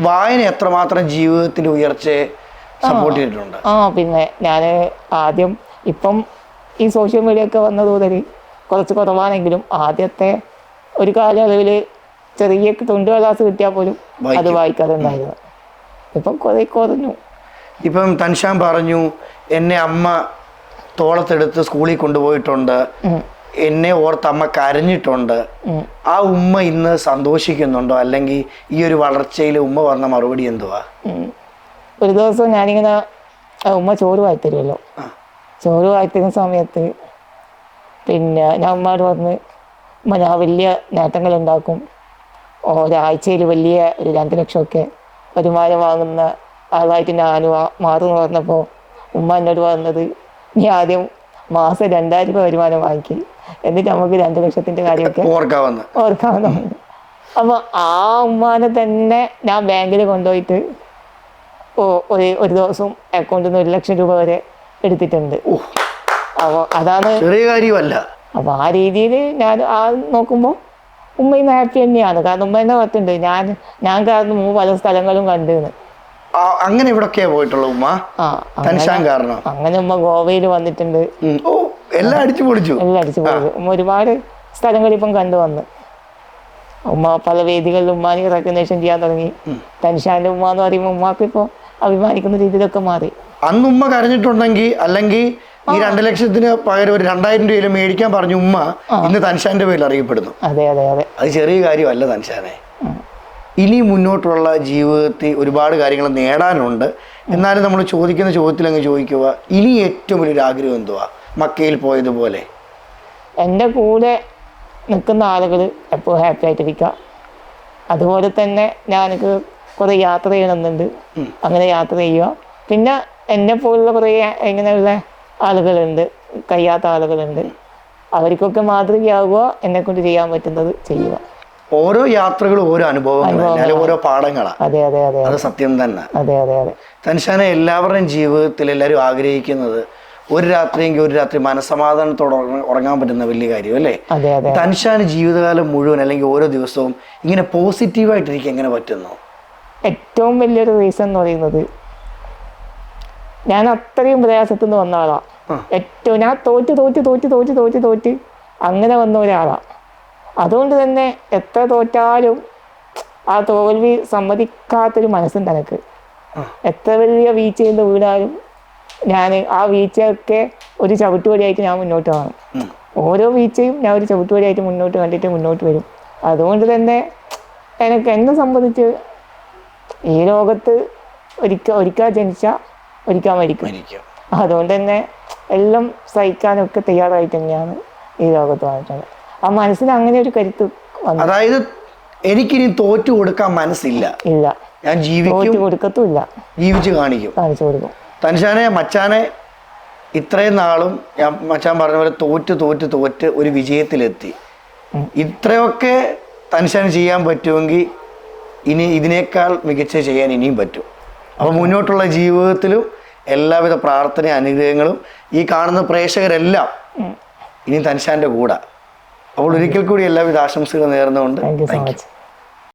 വായന എത്രമാത്രം ജീവിതത്തിൽ ഉയർച്ചയെ സപ്പോർട്ട് ചെയ്തിട്ടുണ്ട്? പിന്നെ ഞാൻ ആദ്യം, ഇപ്പം ഈ സോഷ്യൽ മീഡിയ ഒക്കെ വന്നത് മുതൽ കുറച്ച് കുറവാണെങ്കിലും ആദ്യത്തെ ഒരു കാലയളവിൽ ചെറിയ തുണ്ടുകടലാസ് കിട്ടിയാൽ പോലും അത് വായിക്കാതെ ഉണ്ടായിരുന്നു. ഇപ്പം കുറേ കുറഞ്ഞു. ഇപ്പം തൻഷാൻ പറഞ്ഞു, എന്നെ അമ്മ തോളത്തെടുത്ത് സ്കൂളിൽ കൊണ്ടുപോയിട്ടുണ്ട്, എന്നെ ഓർത്ത് അമ്മ കരഞ്ഞിട്ടുണ്ട്. ആ ഉമ്മ ഇന്ന് സന്തോഷിക്കുന്നുണ്ടോ? അല്ലെങ്കിൽ ഈ ഒരു വളർച്ചയിൽ ഉമ്മ പറഞ്ഞ മറുപടി എന്തുവാ? ഒരു ദിവസം ഞാനിങ്ങനെ ഉമ്മ ചോറ് വായിത്തരുമല്ലോ, ചോറ് വായിത്തരുന്ന സമയത്ത് പിന്നെ ഞാൻ ഉമ്മയോട് പറഞ്ഞ്, ഉമ്മ ഞാൻ വലിയ നേട്ടങ്ങൾ ഉണ്ടാക്കും, ഒരാഴ്ചയിൽ വലിയ ഒരു 2 ലക്ഷമൊക്കെ വരുമാനം വാങ്ങുന്ന ആളായിട്ട് ഞാൻ മാറുമെന്ന് പറഞ്ഞപ്പോൾ ഉമ്മ എന്നോട് പറഞ്ഞത്, നീ ആദ്യം മാസം 2000 രൂപ വരുമാനം വാങ്ങിക്കും, എന്നിട്ട് നമുക്ക് 2 ലക്ഷത്തിൻ്റെ കാര്യമൊക്കെ ഓർക്കാവുന്ന. അപ്പോൾ ആ ഉമ്മാനെ തന്നെ ഞാൻ ബാങ്കിൽ കൊണ്ടുപോയിട്ട് ഒരു ദിവസം അക്കൗണ്ടിൽ നിന്ന് 1 ലക്ഷം രൂപ വരെ എടുത്തിട്ടുണ്ട്. അപ്പോൾ അതാണ് ചെറിയ കാര്യമല്ല. അപ്പോൾ ആ രീതിയിൽ ഞാൻ നോക്കുമ്പോൾ ഉമ്മ ഇന്ന് ഹാപ്പി തന്നെയാണ്. കാരണം ഉമ്മ തന്നെ പറഞ്ഞിട്ടുണ്ട്, ഞാൻ കാരണം പല സ്ഥലങ്ങളും കണ്ടിരുന്നു. അങ്ങനെ ഇവിടൊക്കെയാ പോയിട്ടുള്ള ഉമ്മ? തൻഷാൻ കാരണം. അങ്ങനെ ഉമ്മ ഗോവയിൽ വന്നിട്ടുണ്ട്. എല്ലാം അടിച്ചു പൊളിച്ചു. എല്ലാം അടിച്ചു പോയത്. ഉമ്മ ഒരുപാട് സ്ഥലങ്ങളിൽ ഇപ്പം കണ്ടു വന്ന്. ഉമ്മ പല വേദികളിൽ ഉമ്മാനെ റെക്കഗ്നേഷൻ ചെയ്യാൻ തുടങ്ങി. തൻഷാന്റെ ഉമ്മ എന്ന് പറയുമ്പോൾ ഉമ്മാക്ക് ഇപ്പോൾ അഭിമാനിക്കുന്ന രീതിയിലൊക്കെ മാറി. അന്ന് ഉമ്മ കരഞ്ഞിട്ടുണ്ടെങ്കിൽ, അല്ലെങ്കിൽ ഈ 2 ലക്ഷത്തിന് പകരം ഒരു 2000 രൂപയിൽ മേടിക്കാൻ പറഞ്ഞു ഉമ്മ, ഇന്ന് തൻഷാന്റെ പേരിൽ അറിയപ്പെടുന്നു. അതെ അതെ അതെ. അത് ചെറിയ കാര്യമല്ല തൻഷാനെ. ഇനി മുന്നോട്ടുള്ള ജീവിതത്തിൽ ഒരുപാട് കാര്യങ്ങൾ നേടാനുണ്ട്. എന്നാലും നമ്മൾ ചോദിക്കുന്ന ചോദ്യത്തിൽ അങ്ങ് ചോദിക്കുക, ഇനി ഏറ്റവും വലിയൊരു ആഗ്രഹം എന്തുവാ? മക്കയിൽ പോയതുപോലെ എൻ്റെ കൂടെ നിൽക്കുന്ന ആളുകൾ എപ്പോഴും ഹാപ്പി ആയിട്ടിരിക്കുക. അതുപോലെ തന്നെ ഞാനക്ക് കുറേ യാത്ര ചെയ്യണമെന്നുണ്ട്. അങ്ങനെ യാത്ര ചെയ്യുക. പിന്നെ എന്നെ പോലുള്ള കുറേ ഇങ്ങനെയുള്ള ആളുകളുണ്ട്, കഴിയാത്ത ആളുകളുണ്ട്. അവർക്കൊക്കെ മാതൃകയാവുക, എന്നെക്കൊണ്ട് ചെയ്യാൻ പറ്റുന്നത് ചെയ്യുക. ഓരോ യാത്രകളും ഓരോ അനുഭവങ്ങളാണ്, ഓരോ പാഠങ്ങളാണ്. അതെ അതെ അതെ. അത് സത്യം തന്നെ. അതെ അതെ അതെ. തൻഷാനെ എല്ലാവരുടെയും ജീവിതത്തിൽ എല്ലാവരും ആഗ്രഹിക്കുന്നത് ഒരു രാത്രി മനസ്സമാധാനത്തോടെ ഉറങ്ങാൻ പറ്റുന്ന വലിയ കാര്യം അല്ലേ? അതെ അതെ. തൻഷാന് ജീവിതകാലം മുഴുവൻ അല്ലെങ്കിൽ ഓരോ ദിവസവും ഇങ്ങനെ പോസിറ്റീവായിട്ടിരിക്കാൻ എങ്ങനെ പറ്റുന്നു? ഏറ്റവും വലിയൊരു റീസൺ എന്ന് പറയുന്നത്, ഞാൻ അത്രയും പ്രയാസത്തിൽ നിന്ന് വന്ന ആളാണ്. ഏറ്റവും ഞാൻ തോറ്റ് അങ്ങനെ വന്ന ഒരാളാണ്. അതുകൊണ്ട് തന്നെ എത്ര തോറ്റാലും ആ തോൽവി സമ്മതിക്കാത്തൊരു മനസ്സുണ്ട് എനിക്ക്. എത്ര വലിയ വീഴ്ചയിൽ വീണാലും ഞാൻ ആ വീഴ്ചയൊക്കെ ഒരു ചവിട്ടുപടിയായിട്ട് ഞാൻ മുന്നോട്ട് കാണും. ഓരോ വീഴ്ചയും ഞാൻ ഒരു ചവിട്ടുപടിയായിട്ട് മുന്നോട്ട് കണ്ടിട്ട് മുന്നോട്ട് വരും. അതുകൊണ്ട് തന്നെ എന്നെ സംബന്ധിച്ച് ഈ ലോകത്ത് ഒരിക്കൽ ജനിച്ചാൽ ഒരിക്കൽ മരിക്കും. അതുകൊണ്ട് തന്നെ എല്ലാം സഹിക്കാനൊക്കെ തയ്യാറായിട്ട് തന്നെയാണ് ഈ ലോകത്ത് വന്നിട്ടുള്ളത്. ആ മനസ്സിന് അങ്ങനെ ഒരു കരുത്ത് വന്നു. അതായത് എനിക്കിനി തോറ്റു കൊടുക്കാൻ മനസ്സില്ല. ഇല്ല, ഞാൻ തോറ്റു കൊടുക്കത്തുമില്ല, ജീവിച്ചു കാണിച്ചു കൊടുക്കും. തൻഷാനെ, മച്ചാനെ ഇത്രയും നാളും ഞാൻ മച്ചാൻ പറഞ്ഞ പോലെ തോറ്റ് ഒരു വിജയത്തിലെത്തി. ഇത്രയൊക്കെ തൻഷാന് ചെയ്യാൻ പറ്റുമെങ്കിൽ ഇനി ഇതിനേക്കാൾ മികച്ച ചെയ്യാൻ ഇനിയും പറ്റും. അപ്പോൾ മുന്നോട്ടുള്ള ജീവിതത്തിലും എല്ലാവിധ പ്രാർത്ഥന അനുഗ്രഹങ്ങളും ഈ കാണുന്ന പ്രേക്ഷകരെല്ലാം ഇനി തൻഷാന്റെ കൂടെ. അപ്പോൾ ഒരിക്കൽ കൂടി എല്ലാവിധ ആശംസകളും നേർന്നുകൊണ്ട് താങ്ക് യു സോ മച്ച്.